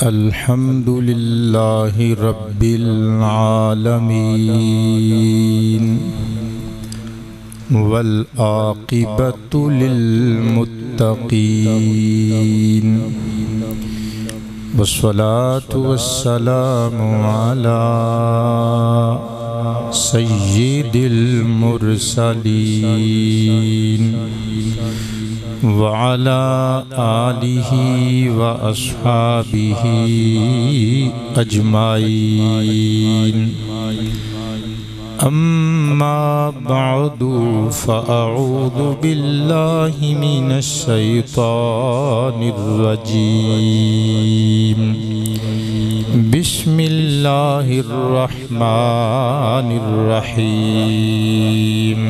الحمد للہ رب العالمین والعاقبۃ للمتقین والصلاة والسلام علی سید المرسلین وعلى آلہ وأصحابہ اجمعین اما بعد فاعوذ باللہ من الشیطان الرجیم بسم اللہ الرحمن الرحیم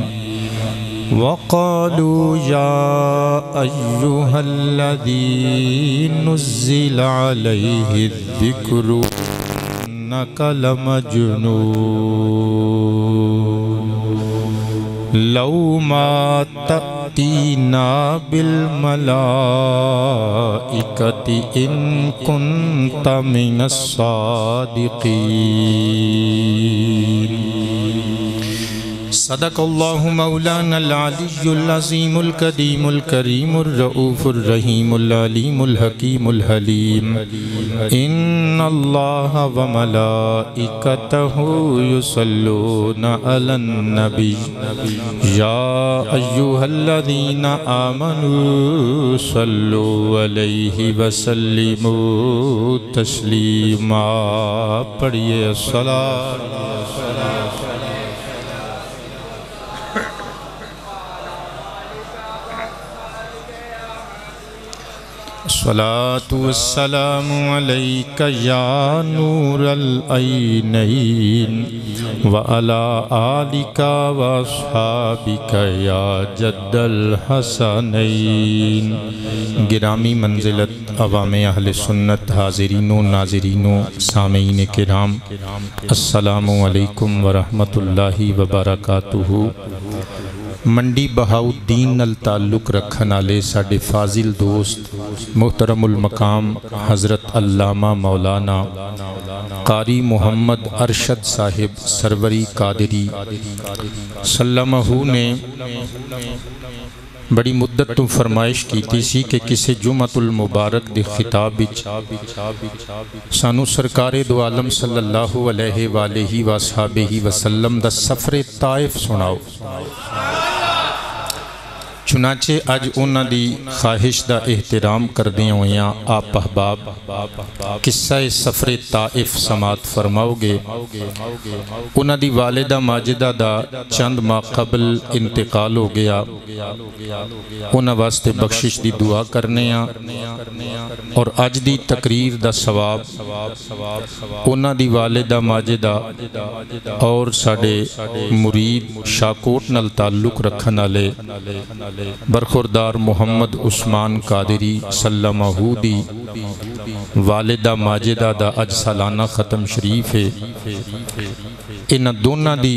وقالوا يا أيها الذي نزل عليه الذكر إنك لمجنون لو ما تأتينا بالملائكة إن كنت من الصادقين صدق اللہ مولانا العلی العظیم القدیم الکریم الرؤوف الرحیم العلیم الحکیم الحلیم ان اللہ وملائکتہ یصلون علی النبی یا ایہا الذین آمنوا صلوا علیہ وسلموا تسلیما پڑھئے الصلاۃ الصلاة والسلام عليك يا نور العينين وعلى آلك وأصحابك يا جد الحسنين گرامی منزلت عوام اہل سنت حاضرین و ناظرین و سامعین کرام السلام علیکم ورحمۃ اللہ وبرکاتہ منڈی بہاؤدین نال تعلق رکھن والے ساڈے فاضل دوست محترم المقام حضرت علامہ مولانا قاری محمد ارشد صاحب سروری قادری سلمہ نے بڑی مدت تو فرمائش کی سی کہ کسی جمعۃ المبارک دے خطاب وچ سانو سرکار دو عالم صلی اللہ علیہ وآلہ وصحبہ وسلم دا سفر طائف سناؤ چنانچہ اج انہاں دی خواہش دا احترام کردیاں ہویاں آپ احباب قصہ سفر طائف سماعت فرماؤ گے انہاں دی والدہ ماجدہ دا چند ماہ قبل انتقال ہو گیا انہاں واسطے بخشش دی دعا کرنے اور اج دی تقریر دا ثواب انہاں دی والدہ ماجدہ اور ساڈے مرید شاکوٹ نال تعلق رکھن والے برخوردار محمد عثمان قادری سلمہ دی والدہ ماجدہ دا اج سالانہ ختم شریف ہے انہ دونہ دی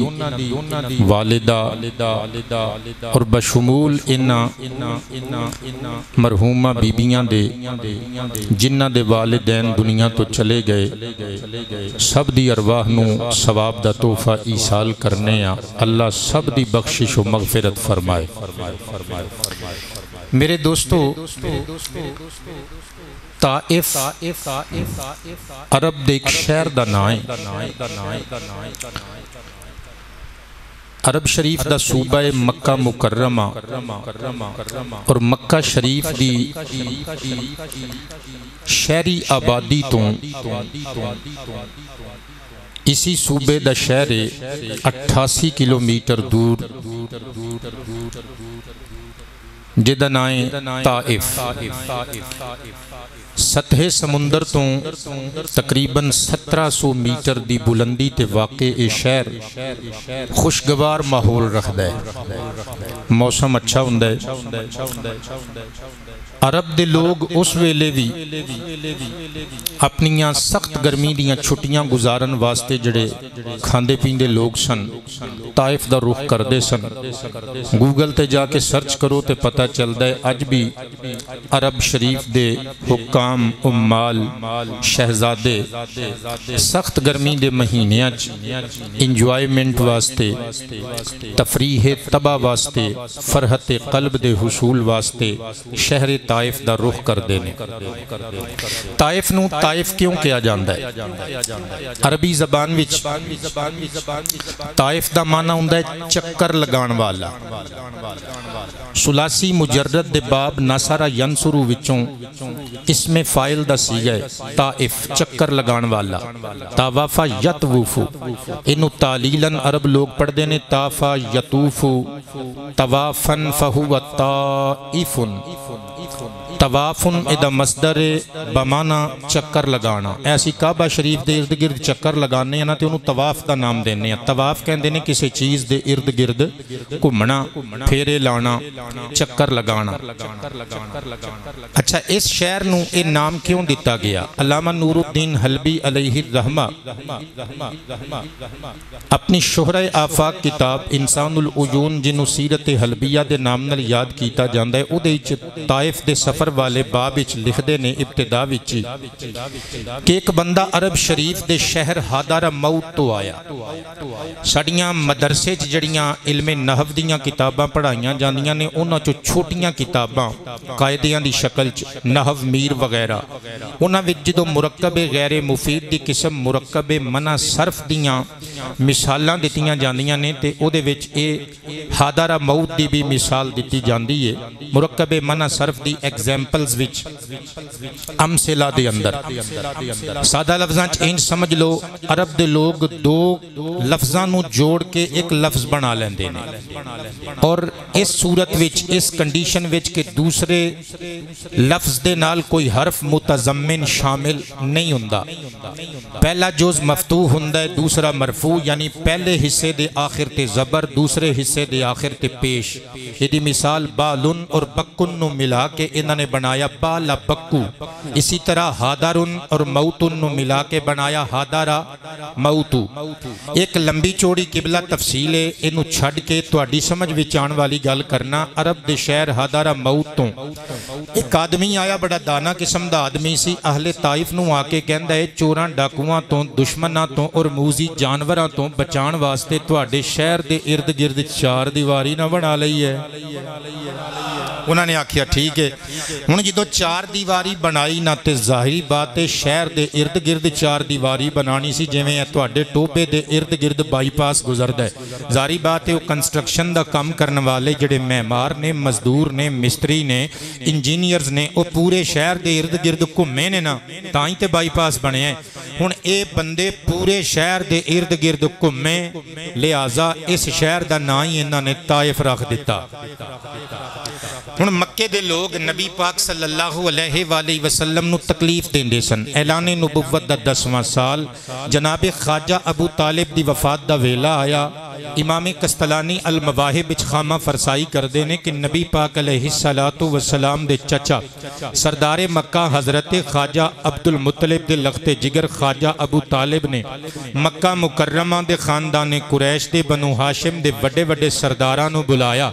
والدہ اور بشمول انہ مرحومہ بیبیاں دے جنہ دے والدین دنیا تو چلے گئے سب دی ارواح نو ثواب دا تحفہ ایصال کرنے اللہ سب دی بخشش و مغفرت فرمائے میرے دوستو طائف عرب دے ایک شہر دا نائیں عرب شریف دا صوبہ مکہ مکرمہ اور مکہ شریف دی شہری آبادی تو اسی صوبے دا شہر 88 کلومیٹر دور جدہ نائیں طائف سطح سمندر تو تقریباً 1700 میٹر دی بلندی تے واقع اے شہر خوشگوار ماحول رکھدا ہے موسم اچھا ہوندا ہے عرب دے لوگ اس ویلے بھی اپنیاں سخت گرمی دیاں چھٹیاں گزارن واسطے جڑے کھاندے پیندے لوگ سن طائف دا رخ کردے سن۔ گوگل تے جا کے سرچ کرو تے پتہ چلدا ہے اج بھی عرب شریف دے حکام، عمال، شہزادے سخت گرمی دے مہینیاں انجوائمنٹ واسطے، تفریح طبع واسطے، فرحت قلب دے حصول واسطے شہر طائف دا رخ کردے نے۔ طائف نو طائف کیوں کیا جاندا ہے؟ عربی زبان وچ طائف دا معنی ہوندا ہے چکر لگان والا۔ ثلاثی مجرد دے باب نصر ینصرو وچوں اسم فاعل دا صیغہ ہے طائف، چکر لگان والا۔ طوافا یطوفو، انو تعلیلاً عرب لوگ پڑھ دینے طافا یطوفو طوافاً فہو طائفن۔ طوافن ادھا مصدر بمانا چکر لگانا، ایسی کعبہ شریف دے ارد گرد چکر لگانے ہیں نا تے انہوں طواف دا نام دینے ہیں۔ طواف کہندے نے کسی چیز دے ارد گرد گھمنا، پھیرے لانا، چکر لگانا۔ اچھا اس شہر نو اے نام کیوں دیتا گیا؟ علامہ نور الدین حلبی علیہ الرحمہ اپنی شہرہ آفاق کتاب انسان العیون جنو سیرت حلبیہ دے نام نال یاد کیتا جاندہ ہے، او دے طائف دے سفر والے باب وچ لکھدے نے ابتدا وچ کہ ایک بندہ عرب شریف دے شہر حاضر موت تو آیا۔ ساڈیاں مدرسے جڑیاں علم نحو دیاں کتاباں پڑھائیاں جاندیاں نے انہاں چوں چھوٹیاں کتاباں قاعدیاں دی شکل چ نحو میر وغیرہ، انہاں وچ جدوں مرکب غیر مفید دی قسم مرکب منع صرف دیاں مثالاں دتیاں جاندیاں نے تے او دے وچ اے حاضر موت دی بھی مثال دتی جاندی ہے۔ مرکب منع صرف دی ایگزامپلز وچ امثلہ دے اندر سادہ لفظاں چ انج سمجھ لو عرب دے لوگ دو لفظاں نو جوڑ کے ایک لفظ بنا لیندے نے، اور اس صورت وچ اس کنڈیشن وچ کہ دوسرے لفظ دے نال کوئی حرف متضمن شامل نہیں ہوندا۔ پہلا جز مفتوح ہوندا ہے، دوسرا مرفوع، یعنی پہلے حصے دے آخر تے زبر، دوسرے حصے دے آخر تے پیش۔ یہ مثال بالن اور بکن نو ملا کے انہوں نے بنایا بالا بکو۔ اسی طرح حاضرن اور موتن نو ملا کے بنایا حاضرہ موتو۔ ایک لمبی چوڑی قبلہ تفصیل ہے، انہوں چھڑ کے تواڈی سمجھ وچان والی گل کرنا۔ عرب دے شہر حاضرہ موتوں ایک آدمی آیا، بڑا دانا قسم دا آدمی سی، اہل طائف نو آ کے کہندا ہے چوراں ڈاکواں تو، دشمناں تو اور موذی جانوراں تو بچان واسطے تواڈے شہر دے ارد گرد چار دیواری نہ بنا لئی ہے۔ انہوں نے آکھیا ٹھیک ہے۔ ہن جدوں چار دیواری بنائی نہ تے ظاہری بات ہے شہر دے ارد گرد چار دیواری بنانی سی، جویں تواڈے ٹوبے دے ارد گرد بائی پاس گزردا ہے۔ ظاہری بات ہے وہ کنسٹرکشن دا کام کرنے والے جڑے معمار نے، مزدور نے، مستری نے، انجینئرز نے، وہ پورے شہر دے ارد گرد گھومے نے نا، تاں ہی تے بائی پاس بنے ہیں۔ ہن اے بندے پورے شہر دے ارد گرد گھومے، لہٰذا اس شہر دا نام ہی انہاں نے طائف رکھ دیتا۔ ہن مکے دے لوگ نبی پاک صلی اللہ علیہ وآلہ وسلم نو تکلیف دیندے سن۔ اعلان نبوت دا 10واں سال جناب خواجہ ابو طالب دی وفات دا ویلا آیا۔ امام قسطلانی المواہب وچ خامہ فرسائی کردے نے کہ نبی پاک علیہ السلام دے چچا سردار مکہ حضرت خواجہ عبد المطلب دے لخت جگر خواجہ ابو طالب نے مکہ مکرمہ دے خاندان قریش دے بنو ہاشم دے وڈے وڈے سرداراں نو بلایا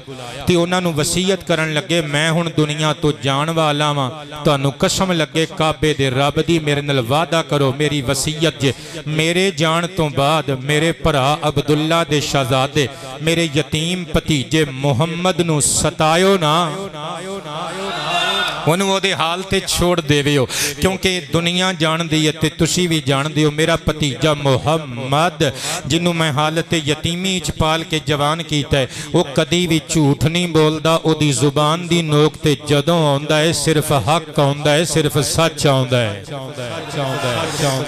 تے انہاں نو وصیت کرن لگے میں ہن دنیا تو جان والا ہاں، تانوں قسم لگے کعبے دے رب دی میرے نال وعدہ کرو میری وصیت جے میرے جان تو بعد میرے بھرا عبداللہ دے شہزادے میرے یتیم پتیجے محمد نو ستایو نا، انہوں دے حال تے چھوڑ دے ویو، کیونکہ دنیا جان دی تے تسی بھی جان دیو میرا پتیجہ محمد جنہوں میں حالت یتیمی چپال کے جوان کیتا ہے وہ کدی بھی جھوٹ نہیں بولدا، او دی زبان دی نوک تے جدوں آندا ہے صرف حق آندا ہے، صرف سچ آندا ہے۔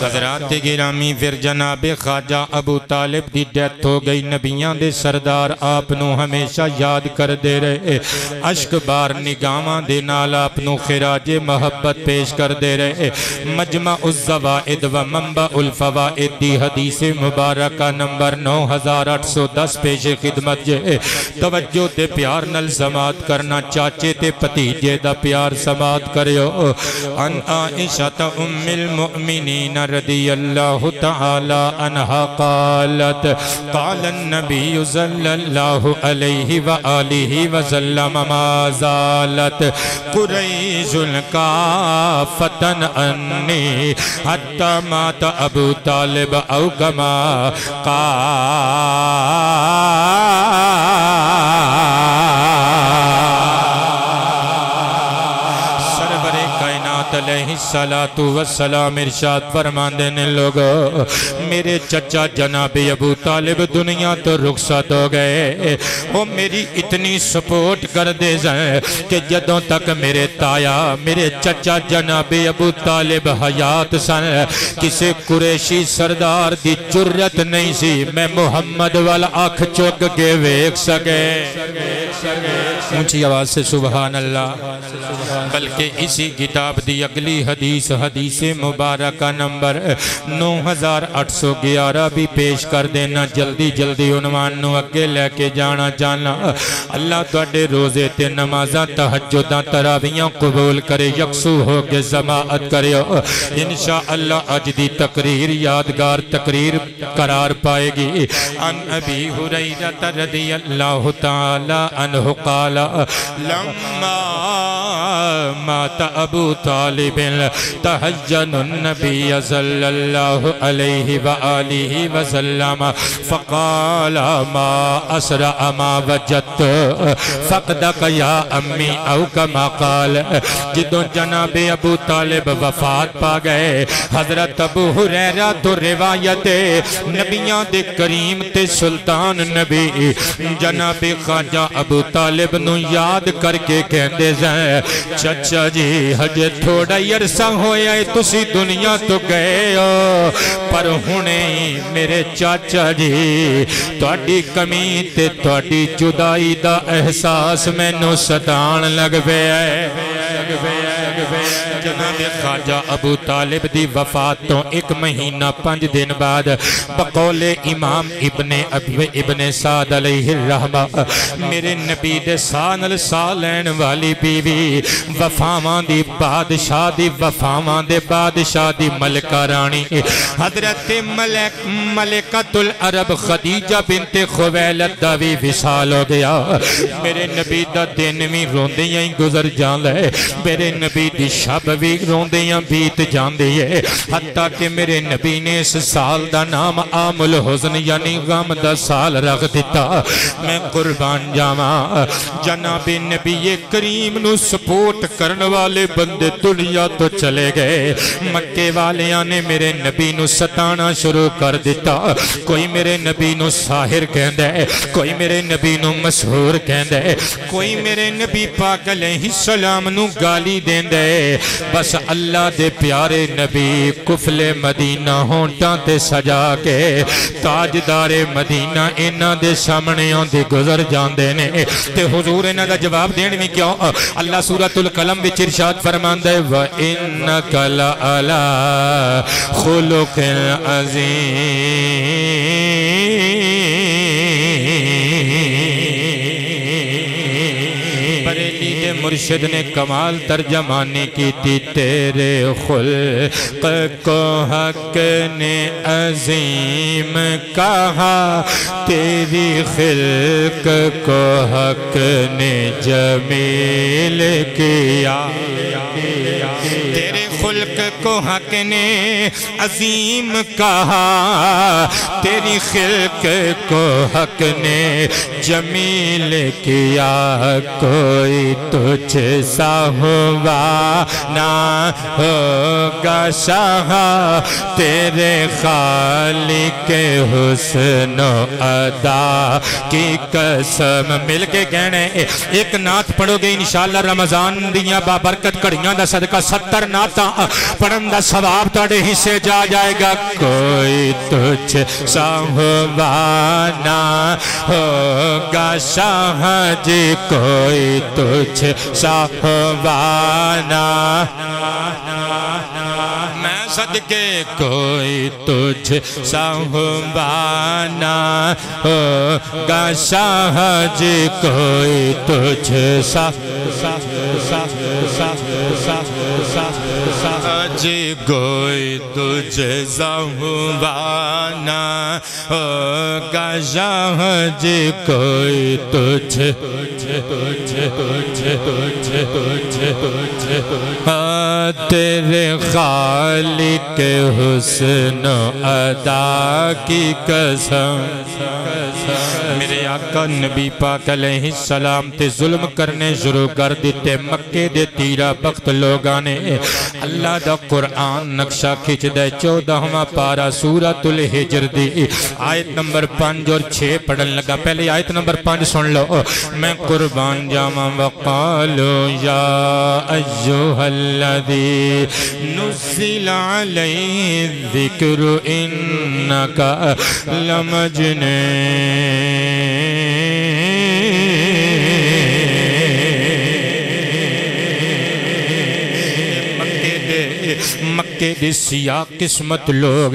حضرات گرامی پھر جناب خواجہ ابو طالب دی ڈیتھ ہو گئی، نبیان دے سردار آپ نو ہمیشہ یاد کر دے رہے، عشق بار نگاہاں دے نال آپ نو نو خراج محبت پیش کر دے رہے مجمع الزوائد و منبع الفوائد دی حدیث مبارکہ نمبر 9810 پیش خدمت جے توجہ تے پیار نل سماعت کرنا چاچے تے پتیجے دا پیار سماعت کریو ان عائشہ ام المؤمنین رضی اللہ تعالی عنہ قالت قال النبی صلی اللہ علیہ وآلہ وسلم ما زالت قریش کافتن انی حتی مات ابو طالب او کما علیہ السلام ارشاد فرمان دینے لوگو میرے چچا جناب ابو طالب دنیا تو رخصت ہو گئے وہ میری اتنی سپورٹ کر دے جائیں کہ جدوں تک میرے تایا میرے چچا جناب ابو طالب حیات سن کسے قریشی سردار دی جرت نہیں سی میں محمد والا آنکھ چوک کے ویک سکے اونچی آواز سے سبحان اللہ بلکہ اسی کتاب دی اگلی حدیث مبارکہ نمبر 9811 بھی پیش کر دینا جلدی جلدی عنوان نو اگے لے کے جانا جانا اللہ تواڈے روزے تے نمازاں تہجداں تراویحاں قبول کرے یکسو ہو کے سماعت کرے انشاءاللہ اج دی تقریر یادگار تقریر قرار پائے گی ان ابی ہریرہ رضی اللہ تعالی عنہ قال لما مات ابو طالب تحجن النبی صلی اللہ علیہ وآلہ وسلم فقال ما اسرع ما وجدت فقدک یا امی او کما قال جدوں جناب ابو طالب وفات پا گئے حضرت ابو ہریرہ تو روایت نبیاں دے کریم تے سلطان نبی جناب خواجہ ابو طالب نو یاد کر کے کہندے جائیں چچا جی ہجے تھوڑا عرصہ ہویا ہے تسی دنیا تو گئے ہو پر ہونے میرے چاچا جی تواڈی کمی تے تواڈی جدائی دا احساس میں نو ستان لگ پیا جناب خواجہ ابو طالب دی وفات تو 1 مہینہ 5 دن بعد بقول امام ابن سعد علیہ الرحمہ میرے نبی دے سانل سالین والی بیوی وفاواں دی بادشاہ دی وفاواں دے بادشاہ دی ملکہ رانی حضرت ملکۃ العرب خدیجہ بنت خویلد دا بھی وصال ہو گیا میرے نبی دا دن بھی روندیاں ہی گزر جان لے میرے نبی دی شب بھی روندیاں بیت جان دیئے حتیٰ کہ میرے نبی نے اس سال دا نام عام الحزن یعنی غم دا سال رکھ دیتا میں قربان جاواں جناب نبی کریم نو سپورٹ کرن والے بندے دنیا تو چلے گئے مکے والیاں نے میرے نبی نو ستانا شروع کر دیتا کوئی میرے نبی نو ساحر کہندے کوئی میرے نبی نو مسحور کہندے کوئی میرے نبی پاک علیہ السلام نو گالی دیندے بس اللہ دے پیارے نبی کفل مدینہ ہونٹاں تے سجا کے تاجدار مدینہ انہاں دے سامنے آندے گزر جاندے نے تے حضور انہاں دا جواب دین میں کیوں اللہ سورۃ القلم وچ ارشاد فرماندا ہے وَإِنَّكَ لَعَلَىٰ خُلُقٍ عَظِيمٍ مرشد نے کمال ترجمانی کی تھی تیرے خلق کو حق نے عظیم کہا تیری خلق کو حق نے جمیل کیا تیرے خلق کو حق نے عظیم کہا تیری خلق کو حق نے جمیل کیا کوئی تجھ سا ہوا نہ ہوگا شاہ تیرے خالق حسن و ادا کی قسم مل کے کہنے ایک نعت پڑھو گے انشاءاللہ رمضان دیاں بابرکت کڑیاں دا صدقہ 70 نعتاں پڑھن دا ثواب تاڑے حصے جا جائے گا کوئی تجھ سہوانا ہوگا شاہ جی کوئی تجھ سہوانا میں صدقے کوئی تجھ سہوانا ہوگا شاہ جی کوئی تجھ جی کوئی تجھ سہوانا ہوگا شاہ جی کوئی تجھ تیرے خالق حسن ادا کی قسم میرے آقا نبی پاک علیہ السلام تے ظلم کرنے شروع کر دیتے مکے دے تیرہ بخت لوگانے اللہ دا قرآن نقشہ کھچ دے 14واں پارہ سورۃ الحجر دی آیت نمبر 5 اور 6 پڑھن لگا پہلے آیت نمبر 5 سن لو میں قربان جاواں وقالوا یا ایھا الذی نزل علیہ الذکر انک لمجنون مکے دے سیاہ قسمت لوگ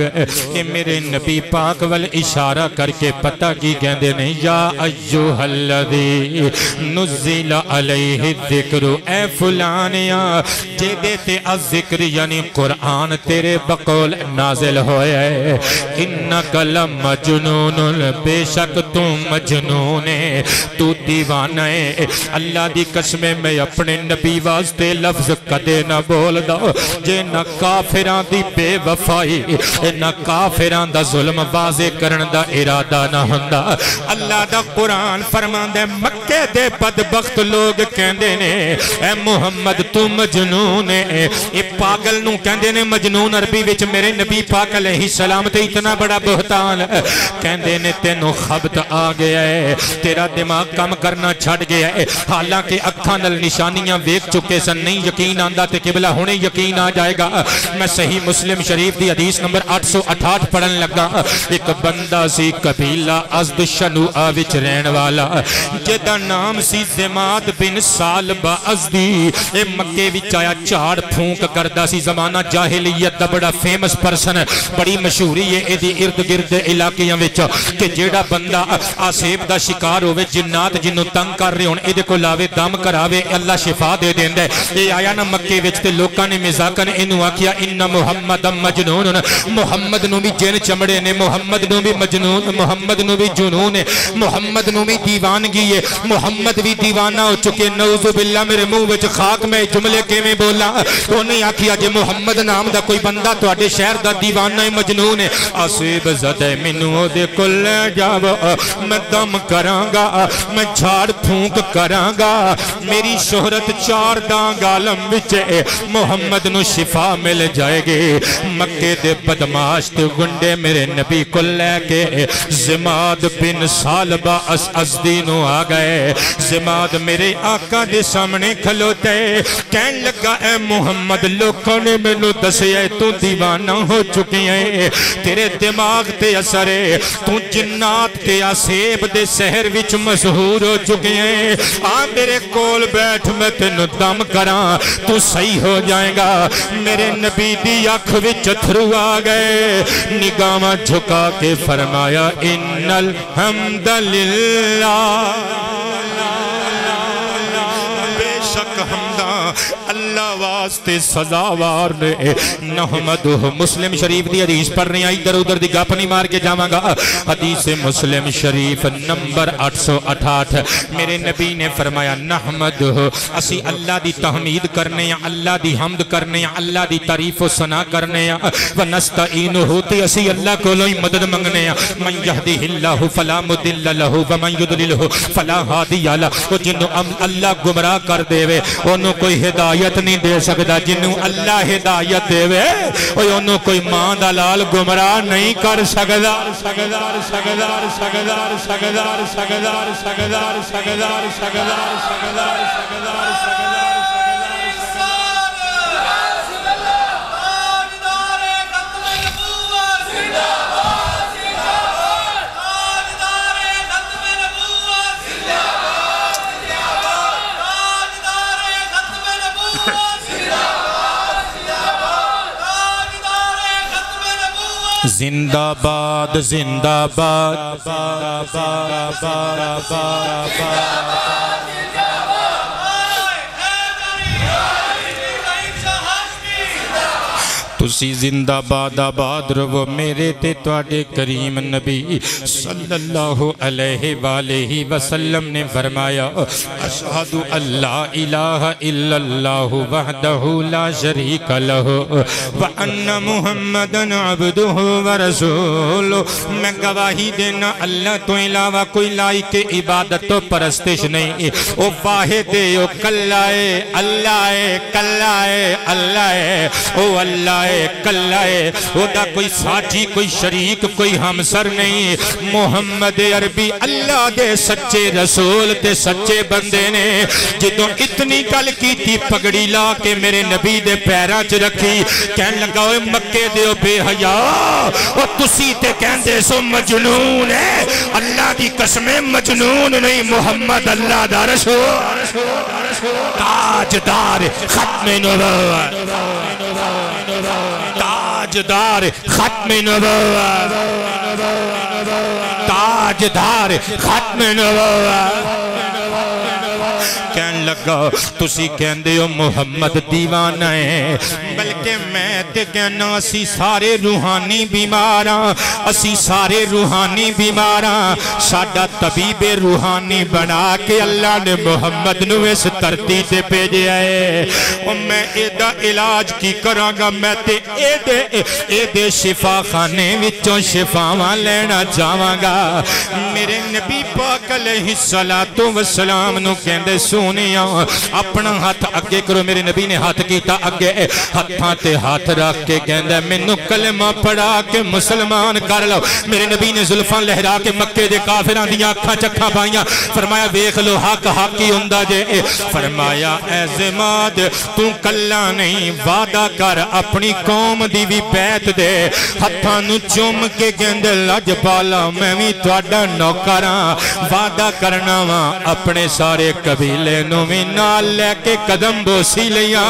کہ میرے نبی پاک وال اشارہ کر کے پتہ کی کہندے نے یا ایھا الذی نزل علیہ الذکر اے فلانیا جے دیتے الذکر یعنی قرآن تیرے بقول نازل ہویا ہے انک لمجنون بے شک تم مجنون ہے تو دیوانہ ہے اللہ دی قسم میں اپنے نبی واسطے لفظ کدے نہ بول دا جے نہ کافران دی بے وفائی نہ کافران دا ظلم واضح کرن دا ارادہ نہ ہندا اللہ دا قرآن فرمان دے مکے دے بدبخت لوگ کہندے نے اے محمد تو مجنون ہے اے پاگل نو کہندے نے مجنون عربی وچ میرے نبی پاک علیہ السلام تے اتنا بڑا بہتان کہندے نے تینوں خبت آ گیا ہے تیرا دماغ کم کرنا چھڑ گیا ہے حالانکہ اکھاں نال نشانیاں ویکھ چکے سن نہیں یقین آندا تے قبلہ ہونے یقین آ جائے گا میں صحیح مسلم شریف دی حدیث نمبر 868 پڑھن لگا ایک بندہ سی قبیلہ ازد شنوعہ وچ رہن والا جدا نام سی زماد بن سالبہ ازدی اے مکے وچ آیا چاڑ پھونک کردہ سی زمانہ جاہلیت دا بڑا فیمس پرسن بڑی مشہوری ہے ایدی ارد گرد علاقیاں وچ کہ جیڑا بندہ آسیب دا شکار ہوئے جنات جنوں تنگ کر رہے ہون ایدے کو لاوے دم کراوے اللہ شفا دے دیندے اے آیا نا مکے وچ تے لوکاں نے مزاقن انہوں آکیا ان محمد مجنون محمد نو بھی جن چمڑے نے محمد نو بھی مجنون محمد نو بھی جنون ہے محمد نو بھی دیوانگی ہے محمد بھی دیوانہ ہو چکے نعوذ باللہ میرے منہ وچ خاک میں جملے کے میں بولا تو نہیں آکیا جے محمد نام دا کوئی بندہ تو اڈے شہر دا دیوانہ مجنون ہے آسیب زدہ منو دے کل جاو میں دم کرانگا میں جھاڑ پھونک کرانگا میری شہرت 4 دانگ عالم وچے محمد نو شفا مل جائے گے مکے دے بدماش تے گنڈے میرے نبی کو لے کے زماد بن سالبہ ازدی نو آ گئے زماد میرے آقا دے سامنے کھلوتے کہن لگا اے محمد لوگوں نے میں نو دسے تو دیوانہ ہو چکی ہیں تیرے دماغ تے اثر ہے تو جنات تے آسیب دے سحر وچ مشہور ہو چکے ہیں آ میرے کول بیٹھ میں تینو دم کراں تو صحیح ہو جائے گا میرے نبی دی آنکھ وچ اتھرو آ گئے نگاہ جھکا کے فرمایا ان الحمد للہ بے شک حمدہ اللہ واسطے سزاوار نے نحمدہ مسلم شریف دی حدیث پڑھ رہی ہیں ادھر ادھر دی گپ نہیں مار کے جاواں گا حدیث مسلم شریف نمبر 868 میرے نبی نے فرمایا نحمدہ اسی اللہ دی تحمید کرنے ہیں اللہ دی حمد کرنے ہیں اللہ دی تعریف و ثنا کرنے ہیں ونستعینہ تے اسی اللہ کو لوئی مدد منگنے ہیں من یہدہ اللہ فلا مضل لہ ومن یضللہ فلا ہادی لہ وہ جنوں اللہ گمراہ کر دے وے انہوں کوئی ہدایت نہیں دے سکتا جنہوں اللہ ہدایت دے وے انہوں کوئی ماں دلال گمراہ نہیں کر سکتا سگدار سگدار سگدار سگدار سگدار سگدار سگدار سگدار سگدار سگدار زندہ باد زندہ باد تسی زندہ باد آباد رہو میرے تے تواڈے کریم نبی صلی اللہ علیہ وآلہ وسلم نے فرمایا اشہد اللہ الہ الا اللہ وحدہ لا شریک لہ وان محمد عبدہ ورسولہ میں گواہی دینا اللہ تو علاوہ کوئی لائق عبادت و پرستش نہیں او واحد او کلائے اللہ کلائے اللہ او اللہ کلہ ہے وہ دا کوئی ساتھی کوئی شریک کوئی ہمسر نہیں محمد عربی اللہ دے سچے رسول تے سچے بندے نے جدوں اتنی گل کیتی پگڑی لا کے میرے نبی دے پیراں چ رکھی کہن لگا اوے مکے دے بے حیا او تسی تے کہندے سو مجنون ہے اللہ دی قسم مجنون نہیں محمد اللہ دا رسول تاجدار ختم نبوت تاجدار ختم نبوت تاجدار ختم نبوت کہن لگا تسی کہندے ہو محمد دیوانہ ہے بلکہ میں تے کہنا اسی سارے روحانی بیماراں اسی سارے روحانی بیماراں ساڈا طبیب روحانی بنا کے اللہ نے محمد نو اس دھرتی تے بھیجیا ہے اور میں ایدا علاج کی کراں گا میں تے ایدے شفا خانے وچوں شفاواں لینا جاواں گا میرے نبی پاک علیہ الصلوۃ والسلام نو کہندے سونیا اپنا ہاتھ اگے کرو میرے نبی نے ہاتھ کیتا اگے ہاتھاں تے ہاتھ رکھ کے کہندا مینوں کلمہ پڑھا کے مسلمان کر لو میرے نبی نے زلفاں لہرا کے مکے دے کافراں دیاں اکھاں چکھاں پائیاں فرمایا ویکھ لو حق حق ہی ہوندا جے فرمایا اے زماد تو کلا نہیں وعدہ کر اپنی قوم دی وی بیعت دے ہتھاں نوں چوم کے کہندے لج پالا میں وی تہاڈا نوکر ہاں وعدہ کرنا وا اپنے سارے قبیلے نو وی نال لے کے قدم بوسی لیا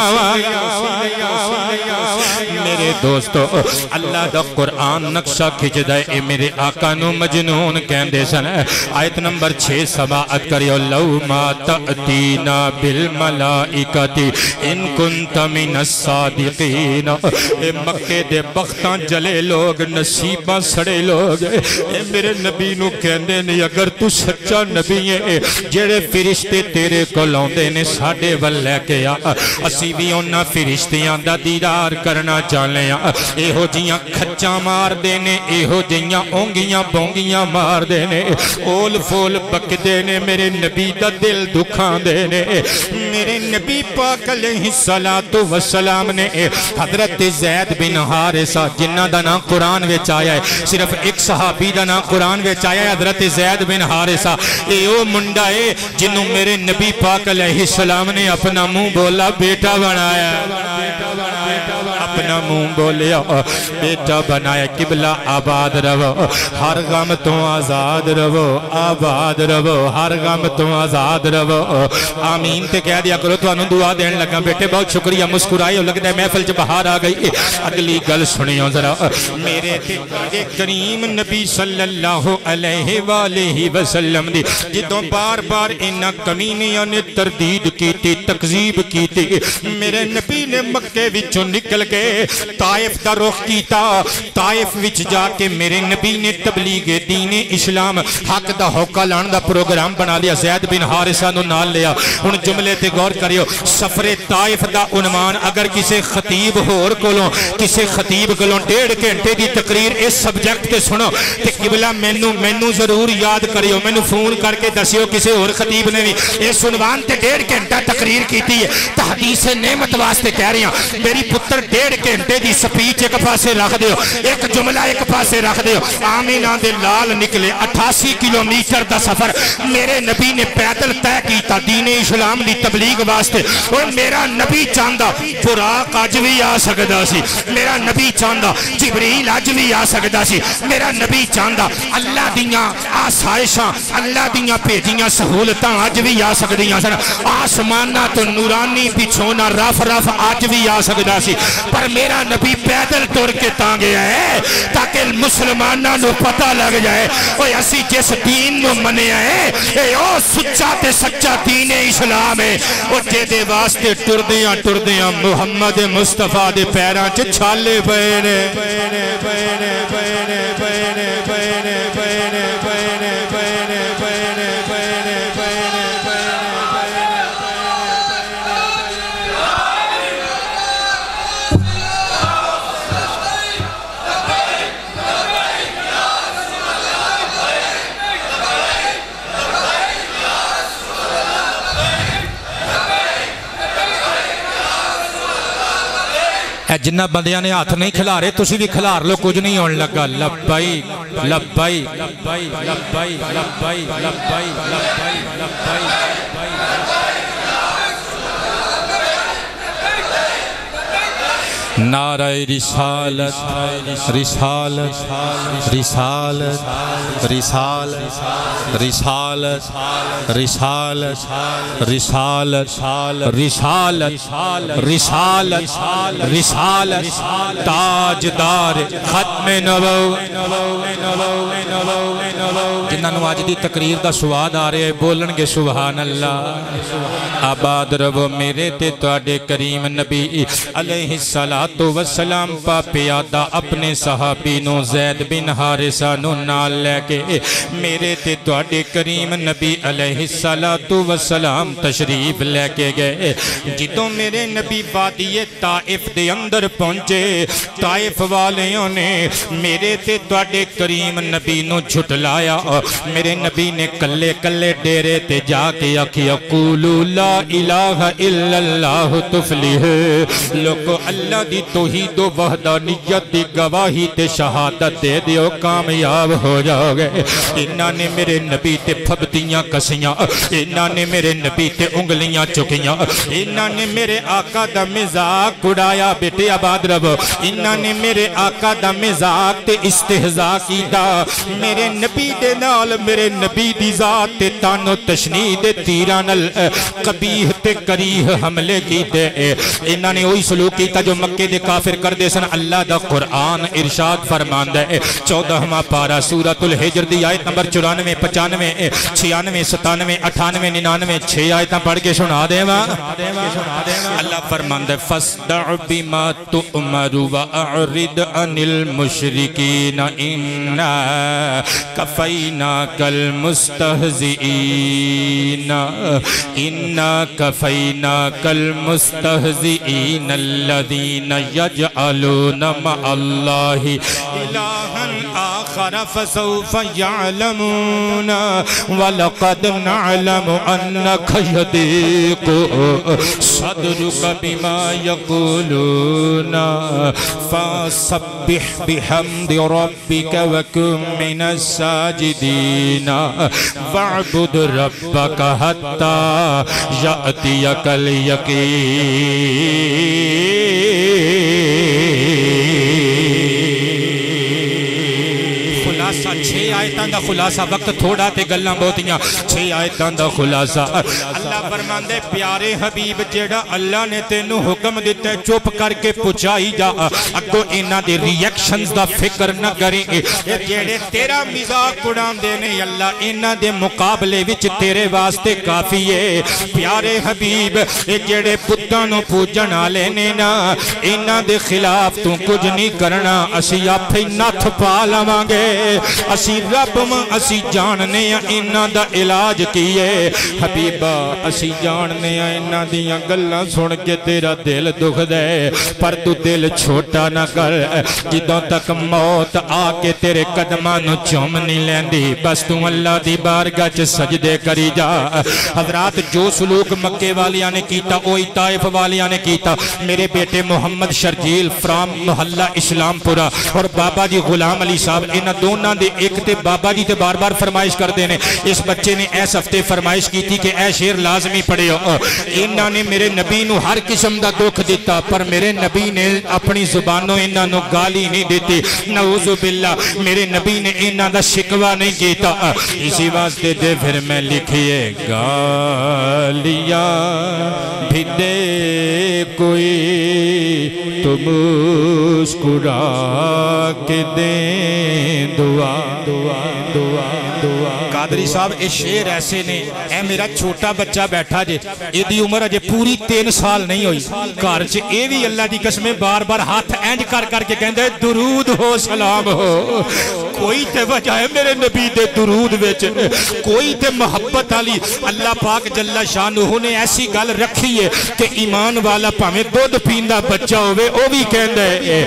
میرے دوستو اللہ دا قرآن نقشہ کھچ دے اے میرے آقا نو مجنون کہندے سن آیت نمبر 6 سماعت کریو لو ما تأتینا بالملائکت ان کنت من الصادقین اے مکے دے بختاں جلے لوگ نصیباں سڑے لوگ اے میرے نبی نو کہندے نہیں اگر تو سچا نبی ہے جڑے فرشتے تیرے کو لاؤندے نے ساڑے ول لے کے اسی بھی انہاں فرشتیاں دا دیدار کرنا چاہنے اے ہو جیاں کھچاں مار دینے اے ہو جیاں اونگیاں بونگیاں مار دینے اول فول بک دینے میرے نبی دا دل دکھان دینے میرے نبی پاک علیہ السلام نے حضرت زید بن حارثہ جنہ دا نام قرآن وچ آیا ہے صرف ایک صحابی دا نام قرآن وچ آیا ہے حضرت زید بن حارثہ اے او منڈا ہے جنہوں میرے نبی پاک علیہ السلام نے اپنا منہ بولا بیٹا بنایا اپنا منہ بولیا بیٹا بنایا قبلہ آباد رہو ہر غم تو آزاد رہو آباد رہو ہر غم تو آزاد رہو آمین تے کہہ دیا کرو تو انہوں دعا دین لگا بیٹے بہت شکریہ مسکرائے لگتا ہے محفل جب باہر آ گئی اگلی گل سنیو ذرا میرے تے کریم نبی صلی اللہ علیہ وآلہ وسلم دی جدوں بار بار انہاں کمینیاں نے تردید کیتی تکذیب کیتی میرے نبی نے مکے وچوں نکل کے طائف دا رخ کیتا طائف وچ جا کے میرے نبی نے تبلیغ دین اسلام حق دا ہوکا لان دا پروگرام بنا لیا زید بن حارثہ نو نال لیا ہن جملے تے غور کریو سفر طائف دا عنوان اگر کسے خطیب ہور کولوں کسے خطیب کولوں 1.5 گھنٹے دی تقریر اس سبجیکٹ تے سنو تے قبلہ مینوں ضرور یاد کریو مینوں فون کر کے دسیو کسے اور خطیب نے بھی اس عنوان تے 1.5 گھنٹہ تقریر کیتی ہے تحدیث نعمت واسطے کہہ رہی ہوں میری پتر 1.5 گھنٹے دی سپیچ ایک پاسے رکھ دیو ایک جملہ ایک پاسے رکھ دیو آمینہ دے لال نکلے 88 کلومیٹر دا سفر میرے نبی نے پیدل طے کیتا دین اسلام دی تبلیغ واسطے اور میرا نبی چاندہ براق آج بھی آ سکتا سی میرا نبی چاندہ جبریل آج بھی آ سکتا سی میرا نبی چاندہ اللہ دیاں آسائشاں اللہ دیاں پیجیاں سہولتاں آج بھی آ سکتیاں سن آسمانہ تو نورانی بچھونا رف رف آج بھی آ سکتا سی پر میرا نبی پیدل ٹر کے تاں گیا ہے تاکہ مسلمانوں نو پتہ لگ جائے اوہ اسی جس دین نو منیا ہے اے او سچا تے سچا دین اسلام ہے او جے دے واسطے ٹردیاں محمد مصطفیٰ دے پیران چ چھالے پینے جنہ بندیاں نے ہاتھ نہیں کھلا رہے تسی بھی کھلار لو کچھ نہیں ہون لگا لبیک لبیک لبیک لبیک لبیک لبیک لبیک نعرہ رسالت رسالت رسالت رسالت رسالت رسالت رسالت رسالت رسالت رسالت تاجدار ختم نبوت جنہاں نو آج دی تقریر دا سواد آ رہے بولن گے سبحان اللہ آباد رب میرے تے تواڈے کریم نبی علیہ السلام تو وسلام پا پیادہ اپنے صحابی نو زید بن حارثہ نو نال لے کے میرے تے تواڈے کریم نبی علیہ السلام تشریف لے کے گئے جدوں میرے نبی وادی طائف دے اندر پہنچے طائف والیوں نے میرے تے تواڈے کریم نبی نو جھٹلایا میرے نبی نے کلے کلے ڈیرے تے جا کے آکھیا قولوا لا الہ الا اللہ تفلح لوگو اللہ دی توحید و وحدانیت دی گواہی تے شہادت دے دیو کامیاب ہو جاؤ گے انہاں نے میرے نبی تے پھبدیاں کسیاں انہاں نے میرے نبی تے انگلیاں چکیاں انہاں نے میرے آقا دا مزاق اڑایا بیٹے آباد رب انہاں نے میرے آقا دا مزاق تے استہزاء کیتا میرے نبی دے نال میرے نبی دی ذات تے تانو تشنید دے تیرانل قبیح تے کریح حملے کیتے انہاں نے وہی سلوک کیتا جو مکے دے کافر کر دے سن اللہ دا قرآن ارشاد فرماندہ ہے 14واں پارہ سورۃ الحجر دی آیت نمبر 94 95 96 97 98 99 6 آیتاں پڑھ کے سنا دے اللہ فرماندہ ہے فَاسْدَعْ بِمَا تُؤْمَرُ وَأَعْرِضْ عَنِ الْمُشْرِكِينَ إِنَّا كَفَيْنَاكَ الْمُسْتَهْزِئِينَ إِنَّا كَفَيْنَاكَ الْمُسْتَهْزِئِينَ الَّذِينَ يَجْعَلُونَ مَعَ اللَّهِ إِلَٰهًا آخَرَ فَسَوْفَ يَعْلَمُونَ وَلَقَدْ نَعْلَمُ أَنَّكَ يَضِيقُ صَدْرُكَ بِمَا يَقُولُونَ فَسَبِّحْ بِحَمْدِ رَبِّكَ وَكُن مِّنَ السَّاجِدِينَ وَاعْبُدْ رَبَّكَ حَتَّى يَأْتِيَكَ خلاصہ 6 آیتاں دا خلاصہ وقت تھوڑا تے گلاں بہتیاں 6 آیتاں دا خلاصہ اللہ فرماندے پیارے حبیب جیڑا اللہ نے تینوں حکم دیتے چپ کر کے پچائی جا اگو انہاں دے ریئیکشنز دا فکر نہ کریں جیڑے تیرا مزاق اڑان دینے اللہ انہاں دے مقابلے وچ تیرے واسطے کافی ہے پیارے حبیب جیڑے پتاں نو پوجن والے نے نا انہاں دے خلاف تو کچھ نہیں کرنا اسی آپے نتھ پا لواں گے اسی رب اسی جاننے انہاں دا علاج کیے حبیبہ اسی جاننے انہاں دیاں گلاں سن کے تیرا دل دکھ دے پر تو دل چھوٹا نہ کر جدوں تک موت آ کے تیرے قدماں نو چوم نہیں لیندی بس تو اللہ دی بارگاہ چ سجدے کری جا حضرات جو سلوک مکے والیاں نے کیتا اوہی طائف والیاں نے کیتا میرے بیٹے محمد شرجیل فرام محلہ اسلام پورا اور بابا جی غلام علی صاحب انہاں دونوں دے ایک تے بابا جی تے بار بار فرمائش کر دینے اس بچے نے ایس ہفتے فرمائش کی تھی کہ اے شیر لازمی پڑھے ہو انہاں نے میرے نبی نو ہر قسم دا دکھ دیتا پر میرے نبی نے اپنی زبانوں انہاں نو گالی نہیں دیتی نعوذ باللہ میرے نبی نے انہاں دا شکوہ نہیں کیتا اسی واسطے دے پھر میں لکھیے گالیاں بھی دے کوئی تو مسکرا کے دیں دعا دعا دعا دعا قادری صاحب اے شعر ایسے نے اے میرا چھوٹا بچہ بیٹھا جے اے دی عمر اجے پوری 3 سال نہیں ہوئی گھر چ اے بھی اللہ دی قسمیں بار بار ہاتھ اینج کر کے کہندا ہے درود ہو سلام ہو کوئی تے وجہ ہے میرے نبی دے درود وچ کوئی تے محبت والی اللہ پاک جل شانہ نے ایسی گل رکھی ہے کہ ایمان والا پاویں دودھ پیندا بچہ ہوے او بھی کہندا ہے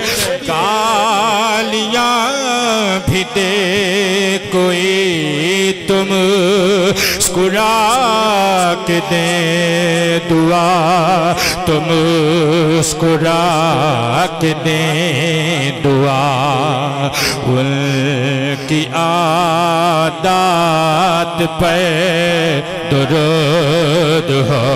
کالیاں بھی دے کوئی تم مسکرا کے دیں دعا تم مسکرا کے دیں دعا ان کی عادات پہ درود ہو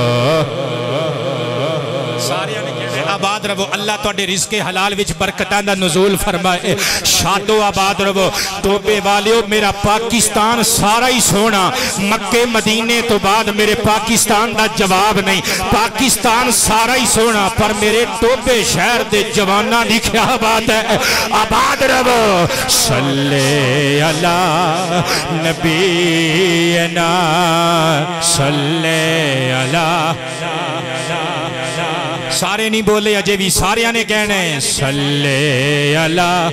آباد رہو اللہ توڑے رزق حلال وچ برکتان دا نزول فرمائے شادو آباد رہو توبے والیو میرا پاکستان سارا ہی سونا مکہ مدینے تو بعد میرے پاکستان دا جواب نہیں پاکستان سارا ہی سونا پر میرے توبے شہر دے جوانا دی کیا بات ہے آباد رہو صلی اللہ نبینا صلی اللہ سارے نہیں بولے اجے بھی سارے آنے کہنے صلی اللہ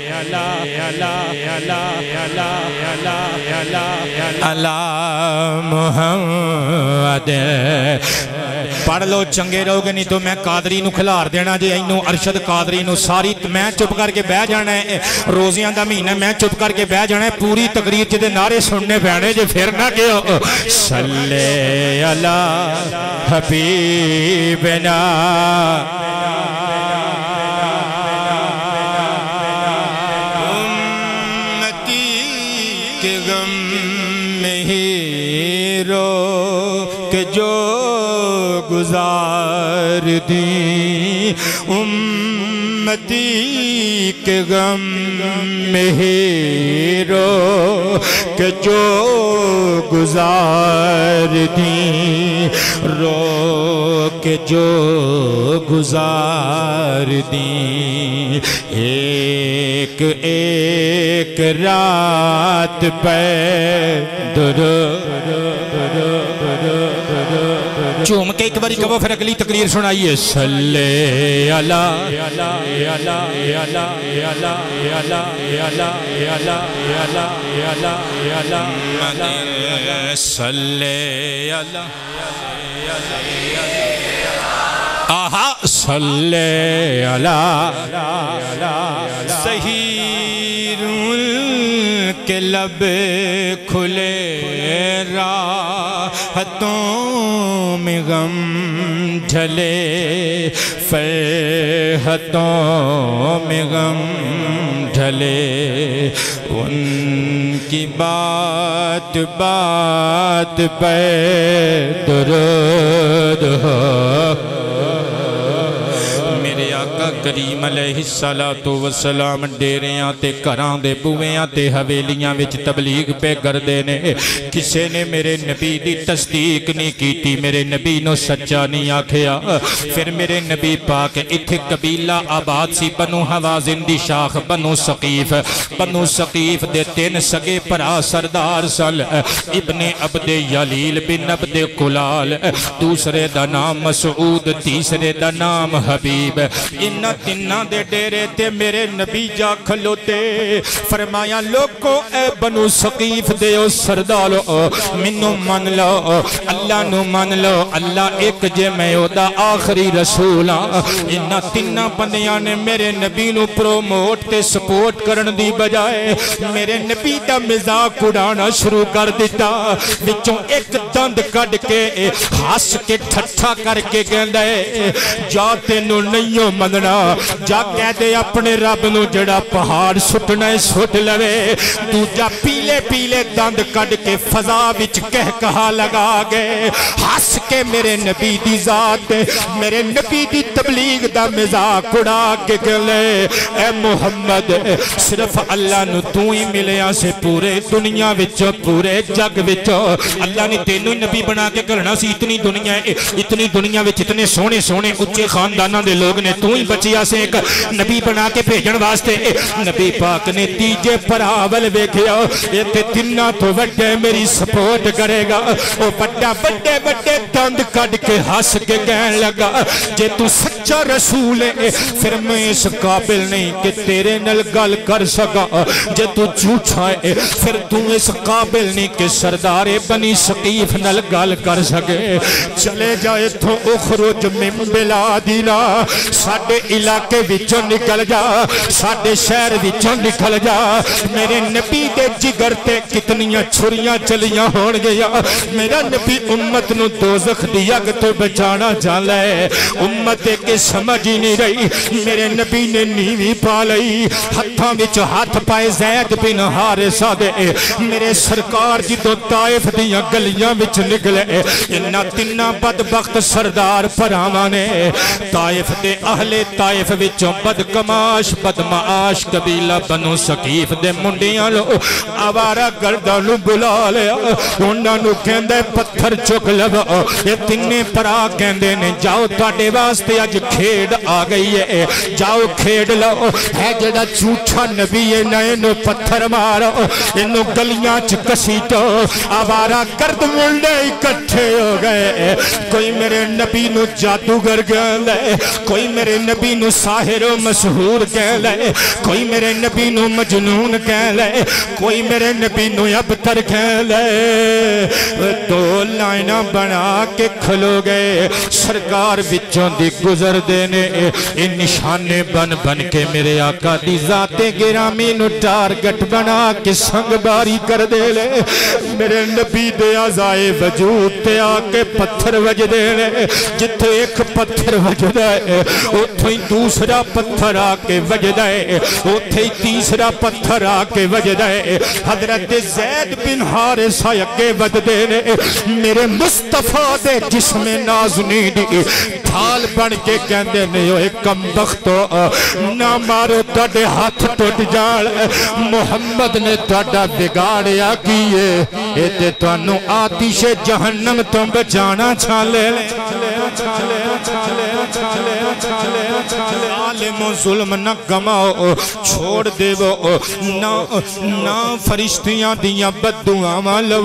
اللہ محمد پڑھ لو چنگے رہو گے نہیں تو میں قادری نو کھلار دینا جے اینو ارشد قادری نو ساری میں چپ کر کے بہ جانا ہے روزیاں دا مہینہ میں چپ کر کے بہ جانا ہے پوری تقریر جدے نعرے سننے پہنے جے پھر نہ کہ صلی اللہ حبیبنا امتی کے غم میں ہی رو کہ جو گزار دی امتی کے غم میں ہی رو کہ جو گزار دی رو کہ جو گزار دی ایک ایک رات پہ چوم کے ایک باری کبھو پھر اگلی تقریر سنائیے صلی اللہ صلی اللہ آہا صلی اللہ سہیر کے لب کھلے راحتوں میں غم جھلے فرحتوں میں غم ڈھلے ان کی بات بات پہ درود ہو میرے آقا کریم علیہ السلام ڈیریاں تے کراں دے بویاں تے حویلیاں وچ تبلیغ پہ کردے نے کسے نے میرے نبی دی تصدیق نہیں کیتی میرے نبی نو سچا نہیں آکھیا پھر میرے نبی پاک اتھے قبیلہ آباد سی بنو حوازن دی شاخ بنو ثقیف دے 3 سگے پرا سردار سل ابن عبد یلیل بن عبد قلال دوسرے دا نام مسعود تیسرے دا نام حبیب انہ تنہ دے ڈیرے تے میرے نبی جا کھلوتے فرمایا لوگو اے بنو ثقیف دے او سردالو منو من لو اللہ نو من لو اللہ ایک جے میں او دا آخری رسولا انہ تنہ بندیاں نے میرے نبی نو پروموٹ تے سپورٹ کرن دی بجائے میرے نبی دا مزاق اڑانا شروع کر دیتا وچوں ایک دند کڑ کے ہس کے ٹھٹھا کر کے کہندا ہے جا تینو نہیں مننا جا کہہ دے اپنے رب نو جڑا پہاڑ سٹنا ہے سٹ لوے دوجا پیلا پیلے پیلے دند کڈ کے فضا وچ کہکہا لگا گئے ہس کے میرے نبی دی ذات میرے نبی دی تبلیغ دا مذاق اڑا کے گلے اے محمد صرف اللہ نو تو ہی ملیا سے پورے دنیا وچ پورے جگ وچ اللہ نے تینوں نبی بنا کے کرنا سی اتنی دنیا وچ اتنے سونے سونے اچھے خانداناں دے لوگ نے تو ہی بچیا سے ایک نبی بنا کے بھیجن واسطے نبی پاک نے تیجے پراول ویکھیا اے تے تناں تو وڈے میری سپورٹ کرے گا او بڑا بڑے بڑے دند کڈ کے ہس کے کہن لگا جے تو سچا رسول ہے پھر میں اس قابل نہیں کہ تیرے نال گل کر سکا جے تو جھوٹا ہے پھر تو اس قابل نہیں کہ سردار بنی ثقیف نال گل کر سکے چلے جائے تو اخرج من بلادنا ساڈے علاقے وچوں نکل جا ساڈے شہر وچوں نکل جا میرے نبی دے جگر تے کتنیاں چھریاں چلیاں ہون گیا میرا نبی امت نو دوزخ دی اگ تو بچانا چاہتا ہے امت کے سمجھ ہی نہیں رہی میرے نبی نے نیوی پا لئی ہتھاں وچ ہاتھ پائے زید بن حارثہ دے میرے سرکار جدوں طائف دیاں گلیاں وچ نکلے انہاں تناں بدبخت سردار پراواں نے طائف دے اہل طائف وچوں بدکماش بدمعاش قبیلہ بنو ثقیف دے منڈیاں لو آوارہ گرداں نو بلا لیا انہاں نو کہندے پتھر چک لو یہ تینے پرا کہندے نے جاؤ تواڈے واسطے اج کھیڈ آ گئی ہے جاؤ کھیڈ لو ہے جڑا جھوٹا نبی ہے نئے نو پتھر مارو انہوں گلیاں چ کسیٹو آوارہ گرد منڈے اکٹھے ہو گئے کوئی میرے نبی نو جادوگر کہہ لے کوئی میرے نبی نو ساحر و مسحور کہہ لے کوئی میرے نبی نو مجنون کہہ لے کوئی میرے نبی نو ابتر کہہ لے دو لائنہ بنا کے کھلو گئے سرکار وچوں دی گزر دینے ان نشانے بن بن کے میرے آقا دی ذات گرامی نو ٹارگٹ بنا کے سنگ باری کر دے لے میرے نبی دے آزائے وجود تے آکے پتھر وج دینے جتے ایک پتھر وج دائے اتھے دوسرا پتھر آکے وج دائے اتھے تیسرا پتھر آکے وج دائے حضرت زید بن حارثہ یکے وج دینے میرے مصطفیٰ دے جسم نازنی دی ڈھال بن کے کہندے نہیں ہوئے کم بختو نہ مارو تاڑے ہاتھ ٹوٹ جال محمد نے تاڑا بگاڑیا کیے ایتے توانو آتش جہنم تو بچانا چھالے ظالم و ظلم نہ گماؤ چھوڑ دے وہ نہ فرشتیاں دیاں بددعاواں لو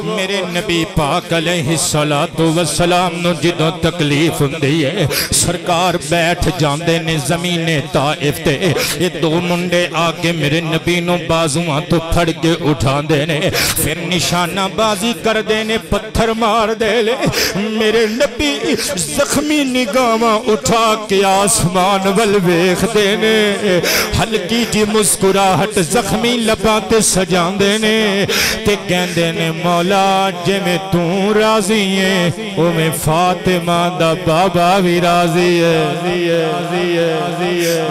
میرے نبی پاک علیہ السلام نو جدوں تکلیف ہوندی ہے سرکار بیٹھ جاندے نے زمین طائف تے یہ دو منڈے آگے میرے نبی نو بازوਆਂ تو پھڑ کے اٹھا دینے پھر نشانہ بازی کر دینے پتھر مار دے لے میرے نبی زخمی نگاہاں اٹھا کے آسمان ول ویکھ دینے ہلکی جی مسکراہٹ زخمی لباں سجان دینے تے کہندے نے مولا جے میں تو راضی ہے او میں فاطمہ دا بابا بھی راضی ہے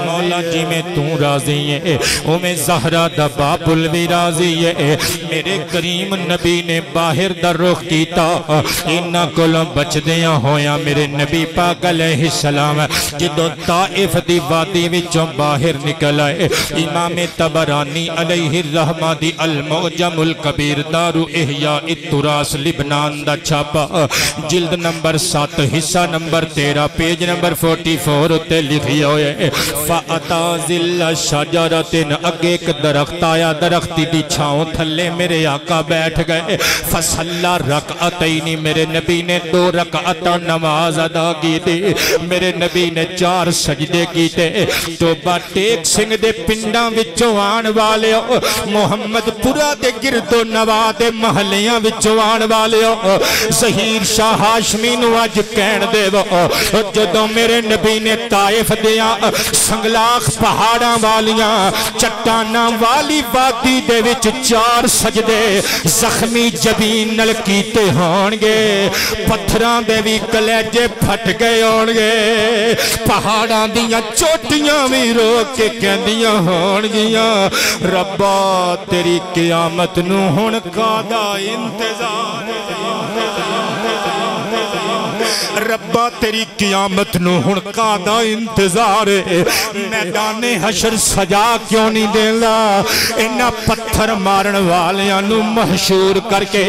مولا جی میں تو راضی ہے او میں زہرہ دا بابل بھی راضی ہے میرے کریم نبی نے باہر دا رخ کیتا انہاں کولوں بچ دیاں ہویا میرے نبی پاک علیہ السلام جدوں طائف دی وادی وچوں باہر نکل آئے امام طبرانی علیہ الرحمہ دی المعجم الکبیر دارو احیاء التراث لبنان دا چھاپا جلد نمبر 7 حصہ نمبر 13 پیج نمبر 44 اتے لکھی ہوئے فَأَتَا ذِلَّ شَجَرَةٍ اگے ایک درخت آیا درختی دی چھاؤں تھلے میرے آقا بیٹھ گئے فَصَلَّى رَكْعَتَيْنِ میرے نبی نے 2 رکعتاں نماز ادا کی تھی میرے نبی نے 4 سجدے کی تھے تو ٹیک سنگھ دے پنڈاں وچوں آن والے محمد پورا دے گرد و نوا دے محلیاں وچوں آن والے ظہیر شاہ ہاشمی نو اج کہن دے جدوں میرے نبی نے طائف دیاں سنگلاخ پہاڑاں والیاں چٹاناں والی وادی دے وچ 4 سجدے زخمی جبین نل کیتے ہون گے پتھراں دے بھی کلیجے پھٹ گئے ہون گے پہاڑاں دیاں دیاں چوٹیاں بھی رو کے کہندیاں ہون گیاں ربا تیری قیامت نو ہن کادا انتظار ربا تیری قیامت نو ہن کادا انتظار میدان حشر سجا کیوں نہیں دینا انہا پتھر مارن والیاں نو محشور کر کے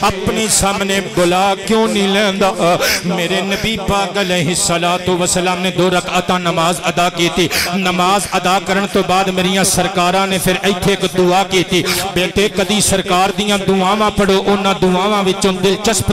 اپنی سامنے بلا کیوں نہیں لیندہ میرے نبی پاک علیہ السلام نے 2 رکعتاں نماز ادا کی تھی نماز ادا کرن تو بعد میریاں سرکاراں نے پھر ایتھے ایک دعا کی تھی بیٹے کدی سرکار دیاں دعاواں پڑھو انہاں دعاواں وچوں دلچسپ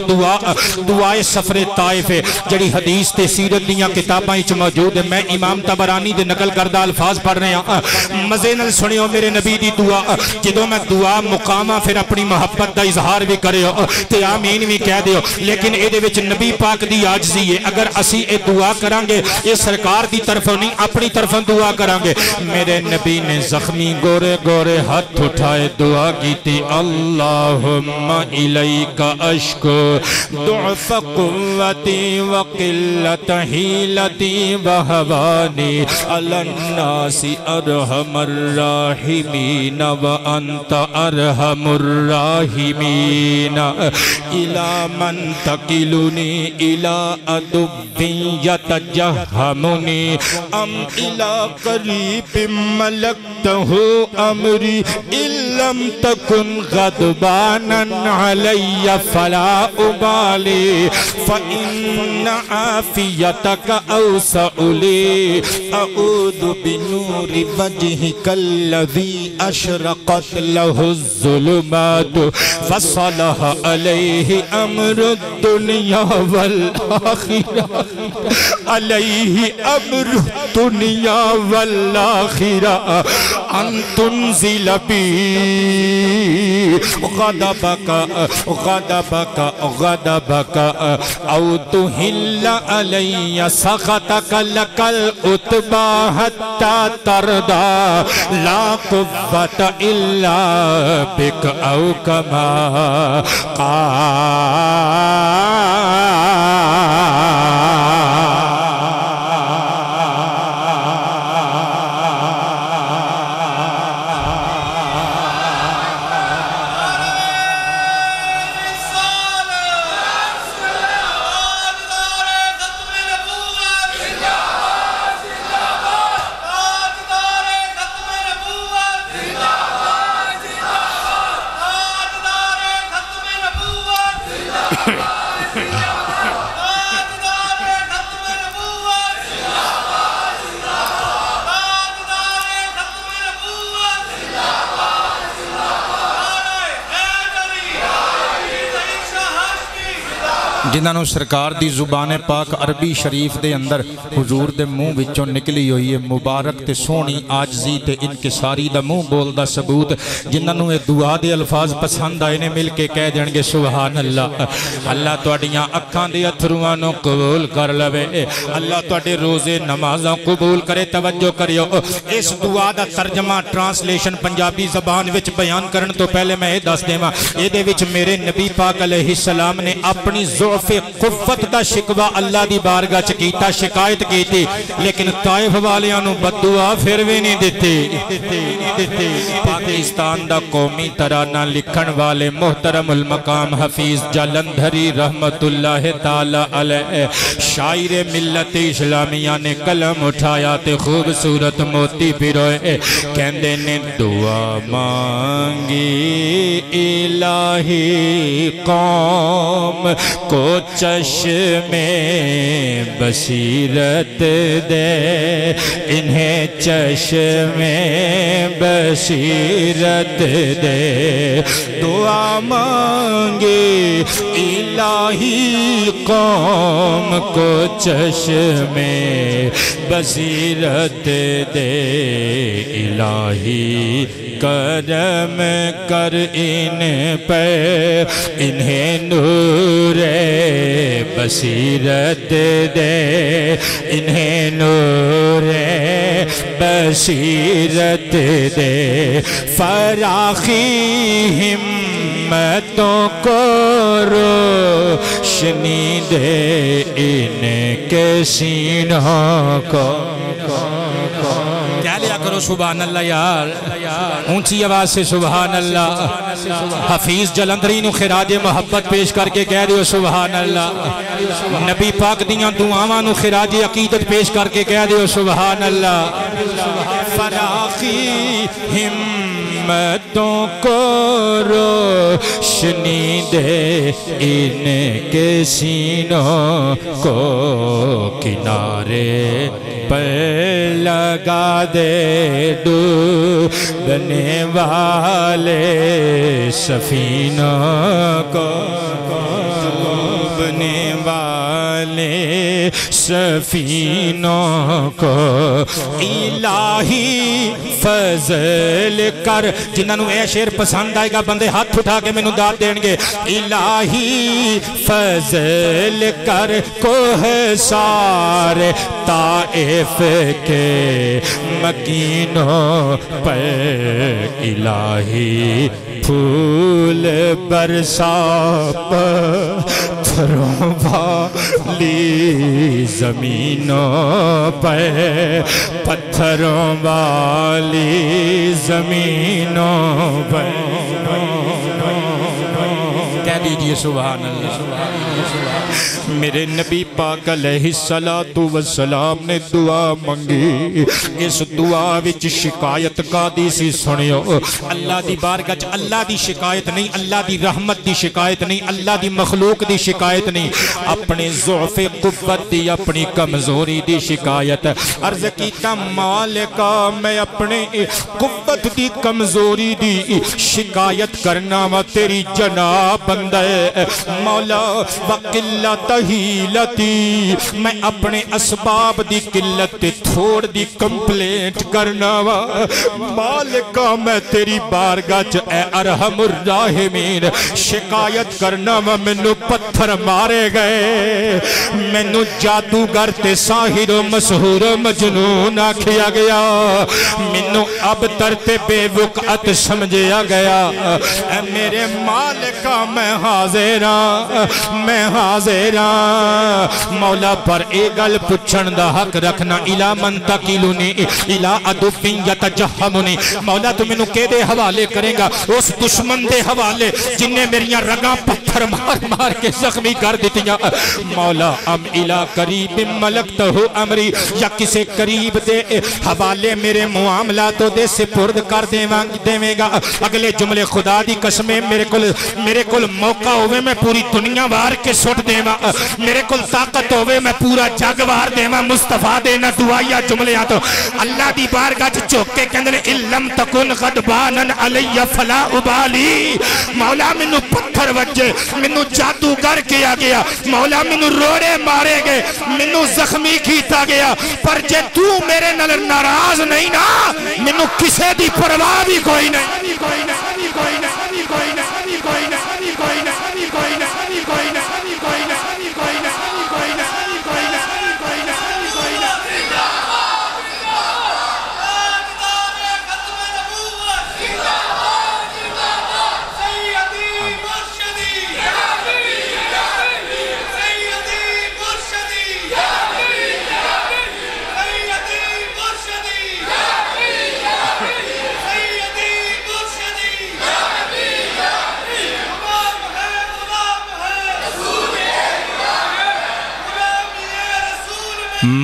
دعائے سفر طائف جڑی حدیث تے سیرت دیاں کتاباں وچ موجود ہے میں امام طبرانی دے نقل کردہ الفاظ پڑھ رہے ہیں مزے نال سنیو میرے نبی دی دعا جدوں میں دعا مقامہ پھر اپنی محبت دا اظہار بھی کریو تے آمین بھی کہہ دیو لیکن اے دے وچ نبی پاک دی عاجزی ہے اگر اسی اے دعا کرانگے اے سرکار دی طرفوں نہیں اپنی طرفوں دعا کرانگے میرے نبی نے زخمی گورے گورے ہاتھ اٹھائے دعا کی تھی اللہم الیک اشکو ضعف قوتی وقلت حیلتی وحوانی علی الناس ارحم الراحمین وانت ارحم الراحمین الى من تقلنی الى ادب یتجہمنی ام الى قریب ملکتہ امری لم تکن غضبانا علی فلا ابالی فإن عافیتک اوسع لی اعوذ بنور وجہک الذی اشرقت لہ الظلمات فصلح علیہ امر الدنیا والآخرہ علیہ امر الدنیا والآخرہ ان تنزل بی غضبک او تحل علی سخطک لکل اتبا حتی تردا لا قوت الا بک او کما جنہوں سرکار دی زبان پاک عربی شریف دے اندر حضور دے منہ وچوں نکلی ہوئی ہے مبارک تے سونی آجزی تے انکساری دا منہ بول دا ثبوت جنہوں اے دعا دے الفاظ پسند آئے نے مل کے کہہ دیں گے سبحان اللہ اللہ توڑیاں اکھاں دے اتھروانوں قبول کر لوے اللہ توڑے روزے نمازوں قبول کرے توجہ کریو اس دعا دا ترجمہ ٹرانسلیشن پنجابی زبان وچ بیان کرن تو پہلے میں دس دے ماں یہ دے وچ میرے نبی پاک علیہ السلام نے اپنی ضعف قوت دا شکوہ اللہ دی بارگاہ چکیتا شکایت کی تھی لیکن طائف والیاں بد دعا پھر بھی نہیں دیتے پاکستان دا قومی ترانہ لکھن والے محترم المقام حفیظ جلندھری رحمت اللہ تعالی علیہ شاعر ملت اسلامیہ نے قلم اٹھایا تے خوبصورت موتی پیروئے کہندے نے دعا مانگی الہی قوم کو چشم بصیرت دے انہیں چشم بصیرت دے دعا مانگے الہی قوم کو چشم بصیرت دے الہی کرم کر ان پہ انہیں نور بصیرت دے انہیں نور بصیرت دے فراخی ہمتوں کو روشنی دے ان کے سینوں کو کرو سبحان اللہ یار، اونچی آواز سے سبحان اللہ۔ حفیظ جلندری نو خراج محبت پیش کر کے کہہ دیو سبحان اللہ۔ نبی پاک دیاں دعاواں نو خراج عقیدت پیش کر کے کہہ دیو سبحان اللہ۔ فراخی ہمتوں کو روشنی دے ان کے سینوں کو، کنارے پر لگا دے ڈوبنے والے سفینوں کو، ڈوبنے والے سفینوں کو الہی فضل کر۔ جنہاں نو اے شعر پسند آئے گا بندے ہاتھ اٹھا کے میں نو داد دین گے۔ الہی فضل کر کوہ سار طائف کے مکینوں پر، الہی پھول برسا پتھروں والی زمینوں پر، پتھروں والی زمینوں پر۔ کہہ دیجئے سبحان اللہ۔ میرے نبی پاک علیہ السلام نے دعا منگی، اس دعا وچ شکایت کا دی سی سنیو۔ اللہ دی بارگاہ چ اللہ دی شکایت نہیں، اللہ دی رحمت دی شکایت نہیں، اللہ دی مخلوق دی شکایت نہیں، اپنے ضعف قوت دی، اپنی کمزوری دی شکایت۔ عرض کیتا مالکا میں اپنے قوت دی کمزوری دی شکایت کرنا وا تیری جناب بندہ مولا۔ وقلت ہیلتی میں اپنے اسباب دی قلت تھوڑ دی کمپلینٹ کرنا وا مالکا، میں تیری بارگاہ چ اے ارحم الراحمین شکایت کرنا وا۔ مینو پتھر مارے گئے، مینو جادوگر تے ساحر و مسحور و مجنون آکھیا گیا، مینو ابتر تے بے وقعت سمجھیا گیا۔ اے میرے مالکا میں حاضراں، میں حاضراں مولا، پر اے گل پچھن دا حق رکھنا۔ الا من تکلنی الا عدو یتجہمنی، مولا تو مینوں کہ دے حوالے کرے گا؟ اس دشمن دے حوالے جن نے میریاں رگاں پتھر مار مار کے زخمی کر دیتیاں۔ مولا ام الا قریب ملکتہ امری، یا کسے قریب دے حوالے میرے معاملاتوں دے سپرد کر دے گا۔ اگلے جملے خدا دی قسمیں میرے کل موقع ہوئے میں پوری دنیا وار کے سٹ دیواں، میرے کل طاقت ہوئے میں پورا جگ وار دیواں۔ مصطفیٰ دینا دعائیا جملیاں تو اللہ دی بارگاہ چوک کے کہندے علم تکن غضبانن علی فلا ابالی، مولا مینوں پتھر وجے، مینوں جادوگر کیا گیا، مولا مینوں روڑے مارے گئے، مینوں زخمی کیتا گیا، پر جے تو میرے نال ناراض نہیں نا مینوں کسے دی پرواہ بھی کوئی نہیں۔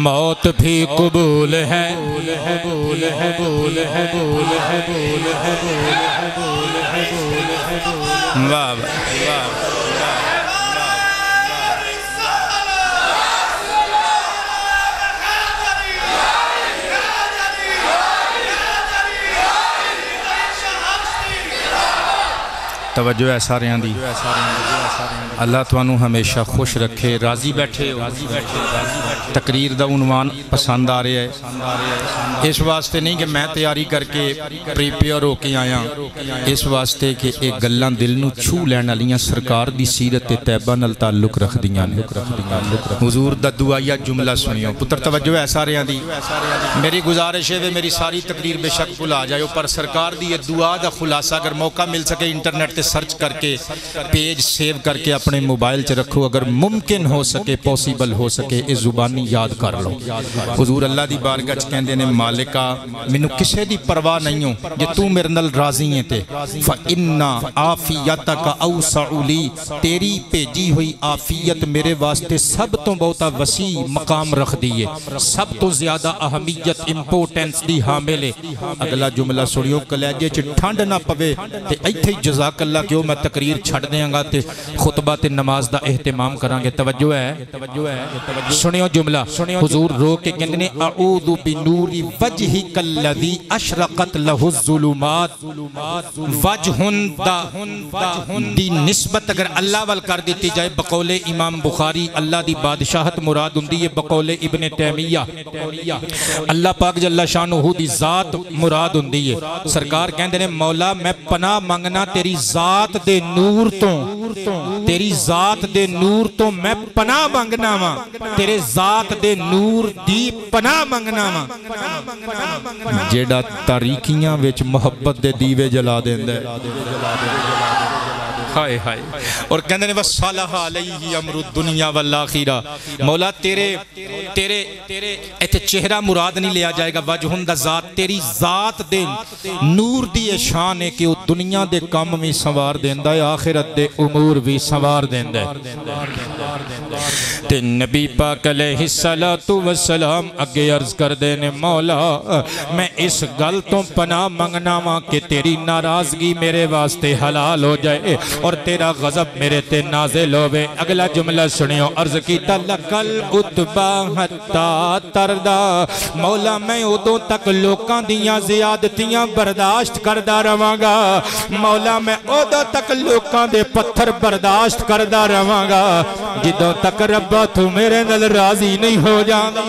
موت بھی قبول ہے، واہ توجہ ہے سارے دی۔ اللہ توانو ہمیشہ خوش رکھے، راضی بیٹھے ہو۔ تقریر دا عنوان پسند آ رہے ہے، اس واسطے نہیں کہ میں تیاری کر کے پریپیئر ہو کے آیا، اس واسطے کہ ایک گلاں دل نو چھو لین والیاں سرکار دی سیرت طیبہ نال تعلق رکھ دیاں نے۔ حضور دا دعائیا جملہ سنیو پتر، توجہ ہے سارے دی۔ میری گزارش ہے میری ساری تقریر بے شک بھلا جائے، پر سرکار دی دعا دا خلاصہ اگر موقع مل سکے انٹرنیٹ تے سرچ کر کے پیج سیو کر کے اپنے موبائل چ رکھو، اگر ممکن ہو سکے پوسیبل ہو سکے اس زبانی یاد کر لو۔ حضور اللہ دی بارگاہ چ کہندے نے مالکا مینوں کسے دی پرواہ نہیں ہو جے تو میرے نال راضی ہے تے فإن عافیتک اوسع لی، تیری بھیجی ہوئی عافیت میرے واسطے سب تو بہتا وسیع مقام رکھ دیئے، سب تو زیادہ اہمیت امپورٹنس دی حامل ہے۔ اگلا جملہ سنیو کلیجے چ ٹھنڈ نہ پوے تے ایتھے جزاک اللہ کیوں میں تقریر چھڑ دیاں گا تے خطبہ تے نماز دا اہتمام کران گے۔ توجہ ہے، سنیو جملہ، حضور رو کے کہندے نے اعوذ بنور وجہک الذی اشرقت لہ الظلمات، وجہ دی نسبت اگر اللہ وال کر دیتی جائے بقول امام بخاری اللہ دی بادشاہت مراد ہوندی ہے، بقول ابن تیمیہ اللہ پاک جل شانہ دی ذات مراد ہوندی ہے۔ سرکار کہندے نے مولا میں پناہ منگنا تیری ذات دے نور تو، تیری ذات دے نور تو میں پناہ منگنا وا، تیرے ذات دے نور دی پناہ منگنا وا، جیڑا تاریکیاں وچ محبت دے دیوے جلا دیندا ہے۔ ہائے ہائے، اور کہندے نے وصالح علیہ امر الدنیا والآخرہ، مولا تیرے ایتھے چہرہ مراد نہیں لیا جائے گا، وجہن دا ذات، تیری ذات دے نور دی شان ہے کہ وہ دنیا دے کام بھی سنوار دیندا ہے، آخرت دے امور بھی سنوار دیندا ہے۔ تے نبی پاک علیہ السلام اگے عرض کر دینے مولا میں اس گل تو پناہ منگنا وا کہ تیری ناراضگی میرے واسطے حلال ہو جائے اور تیرا غضب میرے تے نازل ہوئے۔ اگلا جملہ سنیو، عرض کی تلقل اتبا حتی تردا، مولا میں ادوں تک لوکاں دیاں زیادتیاں برداشت کردہ رواں گا، مولا میں ادوں تک لوکاں دے پتھر برداشت کردہ رواں گا جدوں تک ربا تو میرے نال راضی نہیں ہو جانا۔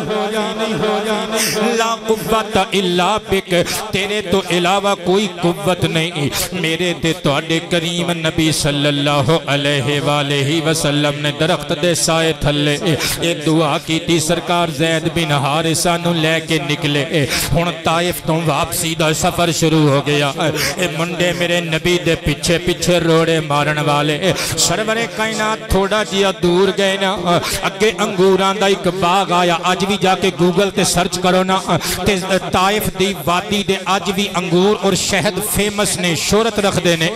لا قوت الا بک، تیرے تو علاوہ کوئی قوت نہیں میرے تے تواڈے کریم نبی صلی اللہ علیہ وآلہ وسلم نے درخت دے سائے تھلے ایک دعا کی تھی، سرکار زید بن حارثہ نو لے کے نکلے، ہن طائف تو واپسی دا سفر شروع ہو گیا، اے منڈے میرے نبی دے پیچھے پیچھے روڑے مارن والے، سرور کائنات تھوڑا جیا دور گئے نا، اگے انگوران دا ایک باغ آیا، آج بھی جا کے گوگل تے سرچ کرو نا، طائف دی وادی دے آج بھی انگور اور شہد فیمس نے، شہرت رکھ دینے،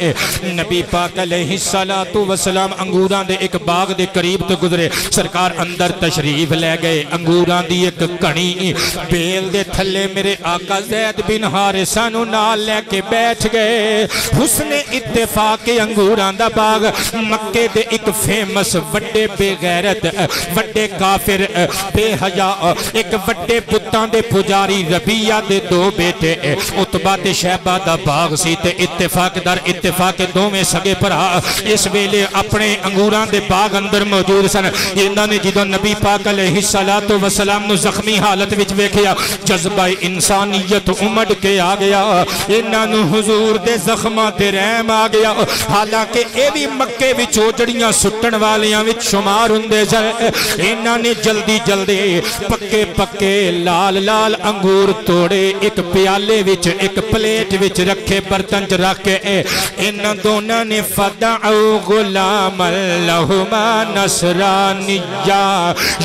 نبی پاک علیہ السلام انگوران دے ایک باغ دے قریب تو گزرے، سرکار اندر تشریف لے گئے، انگوران دی ایک کھڑی بیل دے تھلے میرے آقا زید بن حارثہ نو نال لے کے بیٹھ گئے۔ حسن اتفاق انگوران دا باغ مکے دے ایک فیمس وڈے بے غیرت وڈے کافر بے حیا ایک وڈے بتاں دے پجاری ربیہ دے دو بیٹے عتبہ تے شیبہ دا باغ سی تے اتفاق در اتفاق دو میں سگے پرا اس ویلے اپنے انگوران دے باغ اندر موجود سن۔ انہاں نے جدوں نبی پاک علیہ السلام نو زخمی حالت وچ ویکھیا، جذبہ انسانیت امڑ کے آ گیا، انہاں نو حضور دے زخماں تے رحم آ گیا، حالانکہ اے بھی مکے وچ اوجڑیاں سٹن والیاں وچ شمار ہوندے سن۔ انہاں نے جلدی جلدی پکے پکے لال لال انگور توڑے، ایک پیالے وچ ایک پلیٹ وچ رکھے، برتن چ رکھ کے انہاں دونوں نے فدعوا غلاما لہما نصرانیہ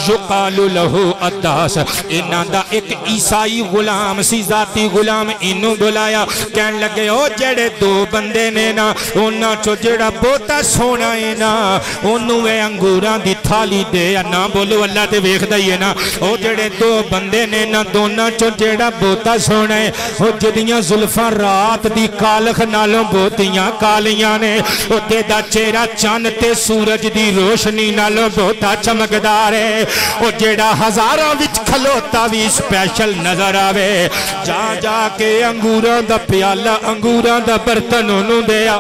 یقال لہ عداس، انہاں دا ایک عیسائی غلام سی، ذاتی غلام، انہوں بلایا، کہن لگے او جڑے دو بندے نے نا انہاں چو جڑا بہتا سونا ہے نا انہوں اے انگوراں دی تھالی دے، نا بولو اللہ تے ویکھ دئیے نا، او جڑے دو بندے نے نا دونوں چو جڑا بہتا سونا ہے، او جدیاں زلفاں رات دی کالخ نالوں بہتیاں کالیاں نے، او تے دا چہرہ چاند تے سورج دی روشنی نالوں بہتا چمکدار ہے، او جڑا ہزاراں وچ کھلوتا بھی سپیشل نظر آوے، جا جا کے انگوراں دا پیالہ انگوراں دا برتن انہوں دیا،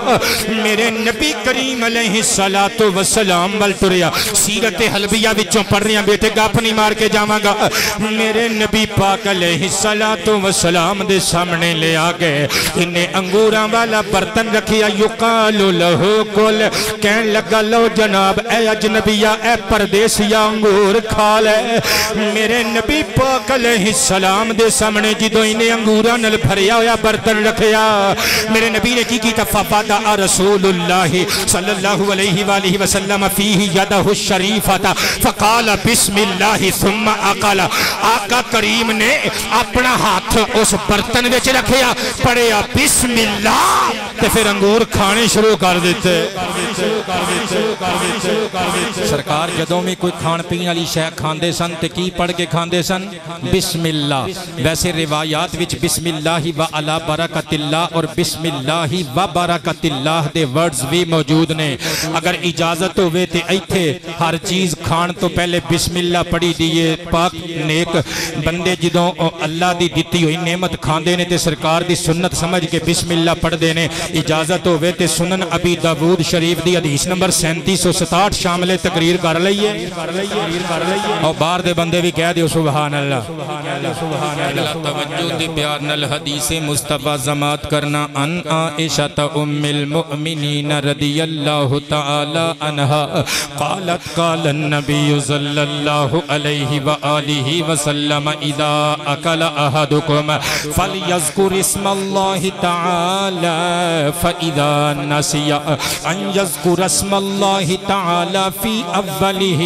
میرے نبی کریم علیہ السلام وال ٹریا، سیرت حلبیہ وچوں پڑھ رہے ہیں بیٹے گاپ نہیں مار کے جاواں گا، میرے نبی پاک علیہ السلام دے سامنے لے آگئے، انہیں انگوراں والا برتن رکھیا، یقال لہ لہو کل کہن لگا لو جناب اے اجنبیہ اے پردیسیہ انگور کھا لے میرے نبی پاک علیہ السلام دے سامنے جدو انہیں انگورہ نل بھریا ہویا برتن رکھیا میرے نبی نے کی تفاوض رسول اللہ صلی اللہ علیہ وآلہ وسلم فیہ یدہ الشریفہ فقال بسم اللہ ثم اقل آقا کریم نے اپنا ہاتھ اس برتن وچ رکھیا پڑھیا بسم اللہ تے پھر انگور کھانے شروع کر دیتے سرکار جدوں میں کوئی کھان پین والی شے کھاندے سن تے کی پڑھ کے کھاندے سن بسم اللہ ویسے روایات وچ بسم اللہ و علی برکت اللہ اور بسم اللہ و برکت اللہ دے ورڈز بھی موجود نے اگر اجازت ہوئے تے ایتھے ہر چیز کھان تو پہلے بسم اللہ پڑھی دیئے پاک نیک بندے جدوں اللہ دی دیتی ہوئی نعمت کھاندے نے تے سرکار دی سنت سمجھ کے بسم اللہ پڑھ دینے اجازت ہوئے تے سنن ابی داود شریف دی حدیث نمبر 3767 شامل تقریر کر لئیے اور باہر دے بندے بھی کہہ دیو سبحان اللہ اگلا توجہ دی پیار نل حدیث مصطفیٰ زمات کرنا ان عائشہ ام المؤمنین رضی اللہ تعالی عنہ قالت قال النبی صلی اللہ علیہ وآلہ وسلم اذا اکل احدکم فلیذکر اسم اللہ تعالی فإذا نسي أن يذكر اسم الله تعالى في أوله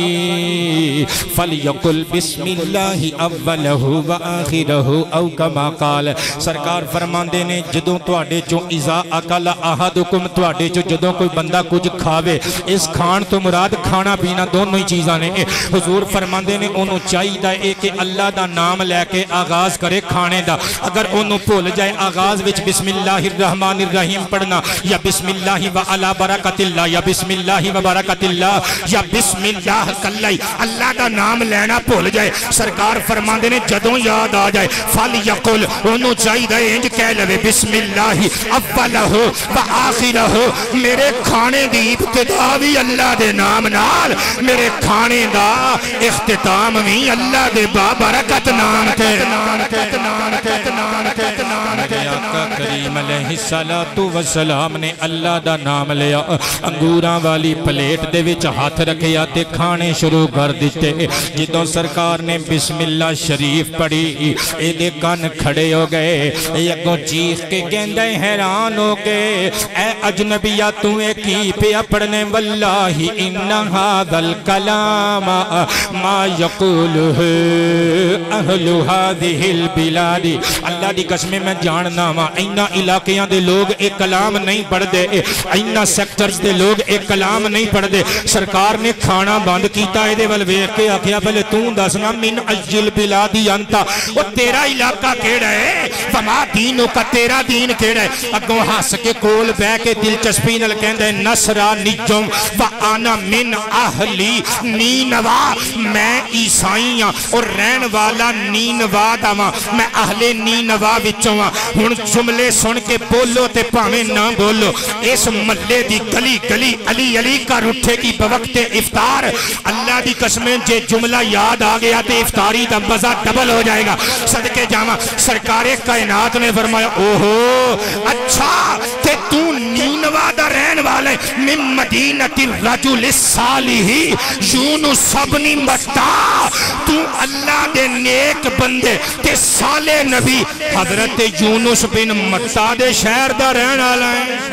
فليقل بسم الله أوله وآخره أو كما قال سرکار فرماندے نے جدوں تواڈے چوں اذا اکل احدکم تواڈے چوں جدوں کوئی بندہ کچھ کھاوے اس کھان تو مراد کھانا پینا دونوں ہی چیزاں نے حضور فرماندے نے انہوں چاہیے ہے کہ اللہ دا نام لے کے آغاز کرے کھانے دا اگر انہوں بھول جائے آغاز وچ بسم اللہ الرحمن الرحیم پڑھنا یا بسم اللہ و علی برکت اللہ یا بسم اللہ و برکت اللہ یا بسم اللہ کلائی اللہ دا نام لینا بھول جائے سرکار فرماندے نے جدوں یاد آ جائے فَلْيَقُلْ انہوں چاہیے انج کہہ لوے بسم اللہ اولہ و آخرہ میرے کھانے دی ابتدا بھی اللہ دے نام نال میرے کھانے دا اختتام بھی اللہ دے بابرکت نام تے آقا کریم علیہ السلام نے اللہ دا نام لیا انگوراں والی پلیٹ دے وچ ہاتھ رکھیا تے کھانے شروع کر دیتے جدوں سرکار نے بسم اللہ شریف پڑھی اے دے کان کھڑے ہو گئے اگوں چیخ کے کہندے حیران ہو گئے اے اجنبیہ تو اے کی پیا پڑھنے واللہ ان ھذا الکلام ما یقولہ اہل ھذہ البلاد اللہ دی قسم میں جاننا وا اینا علاقیاں دے لوگ ایک کلام نہیں پڑھ دے اینا سیکٹرز دے لوگ ایک کلام نہیں پڑھ دے سرکار نے کھانا بند کیتا ہے دے والویق کے آکھیا پہلے توں دسنا من اجل بلادی انتا وہ تیرا علاقہ کیڑا ہے فما دینوں کا تیرا دین کیڑا ہے اگوں ہاس کے کول بے کے دلچسپی نل کہندے نصرانیوں وآنا من اہلی نینوا میں عیسائیاں اور رہن والا نینوا داواں میں اہل نینوا وچوں ہن جملے سن کے بولو تے پاویں نہ بولو اس محلے دی گلی گلی علی علی کا رٹھے کی بوقت افطار اللہ دی قسمیں جے جملہ یاد آ گیا تے افطاری دا مزہ ڈبل ہو جائے گا صدقے جامع سرکار کائنات نے فرمایا اوہو اچھا تے تو نینوا دا رہن والے من مدینت الرجل الصالح یونس بن متا تو اللہ دے نیک بندے تے صالح نبی حضرت یونس بن متا دے شہر دا رہن والا ہے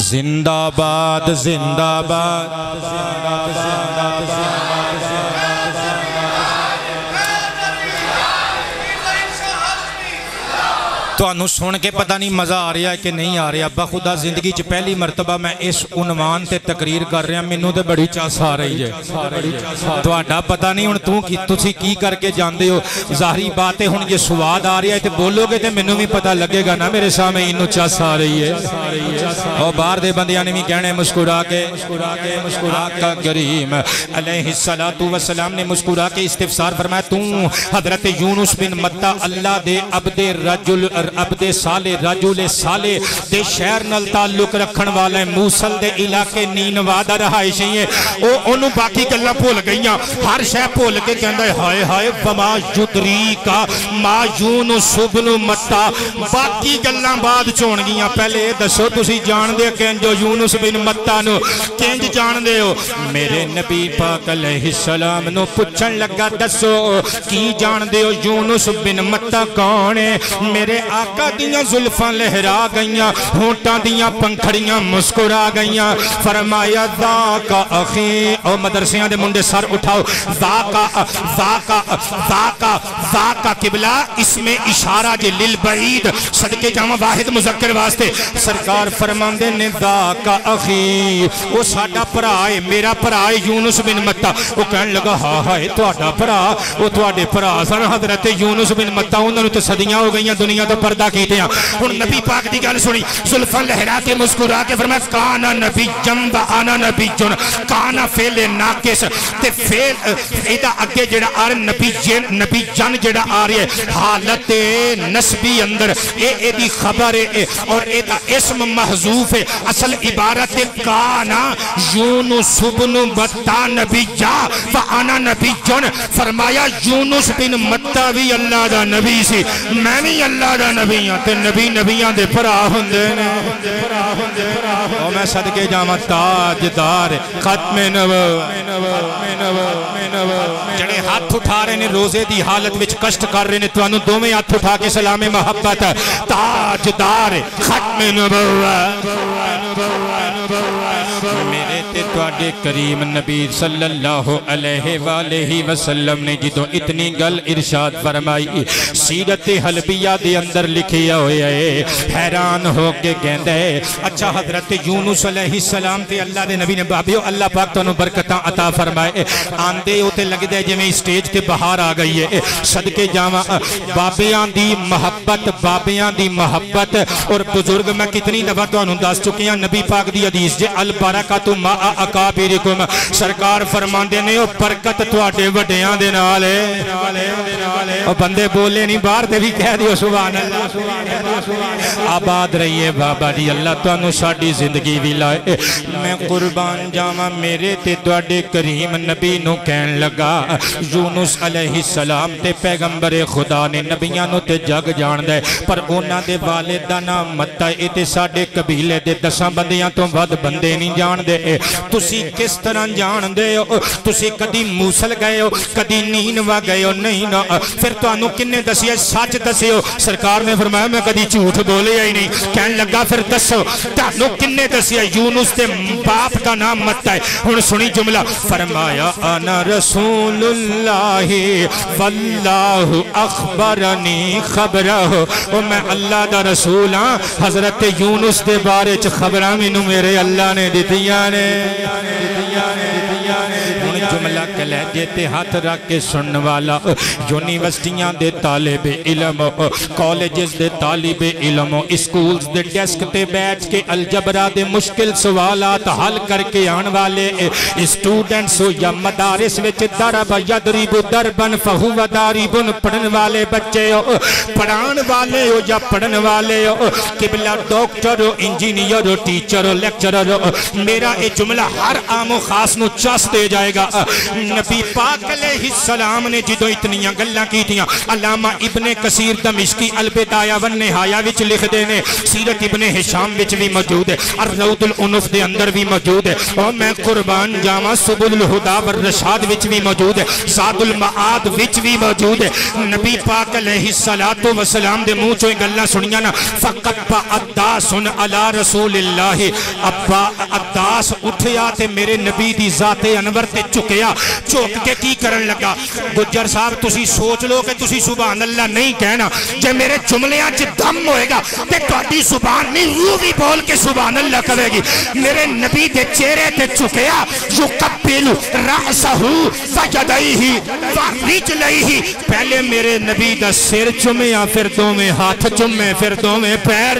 زندہ باد زندہ باد ਤੁਹਾਨੂੰ ਸੁਣ ਕੇ ਪਤਾ ਨਹੀਂ ਮਜ਼ਾ ਆ ਰਿਹਾ ਕਿ ਨਹੀਂ ਆ ਰਿਹਾ। ਬਖੁਦਾ ਜ਼ਿੰਦਗੀ 'ਚ ਪਹਿਲੀ ਮਰਤਬਾ ਮੈਂ ਇਸ ਉਨਵਾਨ ਤੇ ਤਕਰੀਰ ਕਰ ਰਿਹਾ, ਮੈਨੂੰ ਤੇ ਬੜੀ ਚਾਸ ਆ ਰਹੀ ਹੈ। ਤੁਹਾਡਾ ਪਤਾ ਨਹੀਂ ਹੁਣ ਤੁਸੀਂ ਕੀ ਕਰਕੇ ਜਾਂਦੇ ਹੋ। ਜ਼ਾਹਰੀ ਬਾਤ ਹੈ ਹੁਣ ਜੇ ਸਵਾਦ ਆ ਰਿਹਾ ਹੈ ਤੇ ਬੋਲੋਗੇ ਤੇ ਮੈਨੂੰ ਵੀ ਪਤਾ ਲੱਗੇਗਾ ਨਾ ਮੇਰੇ ਸਾਹਮਣੇ ਇਹਨੂੰ ਚਾਸ ਆ ਰਹੀ ਹੈ। اور باہر دے بندیاں نے بھی کہنے مسکرا کے آقا کریم علیہ الصلوۃ والسلام نے مسکرا کے استفسار فرمایا تو حضرت یونس بن متا اللہ دے عبد صالح رجل صالح دے شہر نال تعلق رکھن والا موصل دے علاقے نینوا دا رہائشی ہے۔ او انہوں باقی گلاں بھول گئیاں، ہر شے بھول کے کہندا ہے ہائے ہائے وما یدریکا ما یونس بن متا، باقی گلاں بعد چون گیاں۔ پہلے دسو تسی جان دے کنجو یونس بن متا نو کنج جان دے ہو؟ میرے نبی پاک علیہ السلام نو پوچھن لگا دسو کی جان دے ہو یونس بن متا کون ہے؟ میرے آقا دیاں زلفاں لہرا گئیاں، ہونٹاں دیاں پنکھڑیاں مسکرا گئیاں۔ فرمایا ذاکا اخی، او مدرسیاں دے منڈے سر اٹھاؤ، ذاکا قبلہ اسم اشارہ جے للبعید، صدقے جامع واحد مذکر واسطے سرکار فرماندے نے ذاکا اخی، وہ ساڈا بھرا ہے، میرا بھرا ہے یونس بن متا۔ وہ کہنے لگا ہاں ہائے تہاڈا بھرا، وہ تہاڈے بھرا سن حضرت یونس بن متا، انہاں نوں تے صدیاں ہو گئیاں دنیا تو پردہ کیتے ہیں۔ ہن نبی پاک دی گل سنی، زلفاں لہرا کے مسکرا کے فرمایا کانا نبی جنب آنا نبی جن، کانا فعل ناقص تے فعل ایدہ اگے جڑا آر نبی جن جڑا آ رہی ہے حالت نسبی اندر اے دی خبر ہے اور اے دا اسم محذوف ہے۔ اصل عبارت کانا یونس بن متا نبی جا فانا نبی جن، فرمایا یونس بن متا بھی اللہ دا نبی سی، میں بھی اللہ دا نبی ہاں تے نبی نبیاں دے بھرا ہوندے نے۔ اور میں صدقے جاواں تاجدار ختم جڑے ہاتھ اٹھا رہے نے روزے دی حالت وچ کشٹ کر رہے نے، تانوں دوویں ہاتھ اٹھا کے سلام محبت تاجدار ختم نبوت میرے تے تواڈے کریم نبی صلی اللہ علیہ وآلہ وسلم نے جدوں اتنی گل ارشاد فرمائی سیرت حلبیہ دے اندر لکھیا ہویا ہے، حیران ہو کے کہندا ہے اچھا حضرت یونس علیہ السلام تے اللہ دے نبی نے بابیو اللہ پاک تانوں برکتاں عطا فرمائے، آندے ہو تے لگدا ہے جویں سٹیج تے بہار آ گئی ہے۔ صدقے جاواں بابیاں دی محبت اور بزرگ میں کتنی دفعہ تانوں دس چکے ہیں، نبی پاک دی حدیث جے البرکۃ مع اکابرکم، سرکار فرماندے نے او برکت تواڈے وڈیاں دے نال ہے۔ او بندے بولے نہیں باہر تے بھی کہہ دیو سبحان اللہ۔ آباد رہیے بابا جی، اللہ تانوں ساڈی زندگی بھی لائے۔ میں قربان جاواں میرے تے تواڈے کریم نبی نو کہن لگا یونس علیہ السلام تے پیغمبر خدا نے نبیاں نو تے جگ جاندے پر انہاں دے والد دا نام متا اے تے ساڈے قبیلے دے 10 بندیاں تو ود بندے نہیں جان دے۔ تسی کس طرح جان دے ہو؟ تسی کدی موصل گئے ہو، کدی نینوا گئے ہو؟ نہیں نا۔ پھر تانوں کنے دسیا سچ دسے ہو؟ سرکار نے فرمایا میں کدی جھوٹ بولیا ہی نہیں۔ کہن لگا پھر دسو تانوں کنے دسیا یونس تے باپ دا نام متا ہے؟ ہن سنی جملہ، فرمایا انا رسول اللہ واللہ اخبرنی خبرہ، اور میں اللہ دا رسول ہاں، حضرت یونس دے بارے چ خبراں مینوں میرے اللہ نے دتیاں نے۔ جملہ کلیجے تے ہاتھ رکھ کے سنن والا یونیورسٹیاں دے طالب علم، کالجز دے طالب علم، اسکولز دے ڈیسک تے بیٹھ کے الجبرا دے مشکل سوالات حل کر کے آن والے اسٹوڈنٹس ہو یا مدارس وچ درب یدرب دربن فہو داربن پڑھن والے بچے ہو، پڑھان والے ہو یا پڑھن والے ہو، قبلہ ڈاکٹر ہو، انجینئر ہو، ٹیچر ہو، لیکچرر ہو، میرا یہ جملہ ہر عام و خاص نو چاس دے جائے گا۔ نبی پاک علیہ السلام نے جدو اتنیاں گلاں کیتیاں، علامہ ابن کثیر دمشقی البدایہ والنہایہ وچ لکھ دینے، سیرت ابن ہشام وچ بھی موجود ہے، الروض العنف دے اندر بھی موجود ہے، اور میں قربان جاواں سبل الہدی والرشاد وچ بھی موجود ہے، زاد المعاد وچ بھی موجود ہے۔ نبی پاک علیہ السلام دے منہ چوں گلاں سنیاں نا، فقط عداس علی رسول اللہ، ابا عداس اٹھیا تے میرے نبی دی ذات انور تے چکیا، جھک کے کی کرن لگا گجر صاحب تسی سوچ لو کہ تسی سبحان اللہ نہیں کہنا جے میرے جملیاں چ دم ہوئے گا تے تہاڈی زبان نہیں روح بھی بول کے سبحان اللہ کہے گی میرے نبی دے چہرے تے جھکیا یقبل رأسہ فیدیہ ورجلیہ پہلے میرے نبی دا سر چومیا پھر دوویں ہاتھ چومے پھر دوویں پیر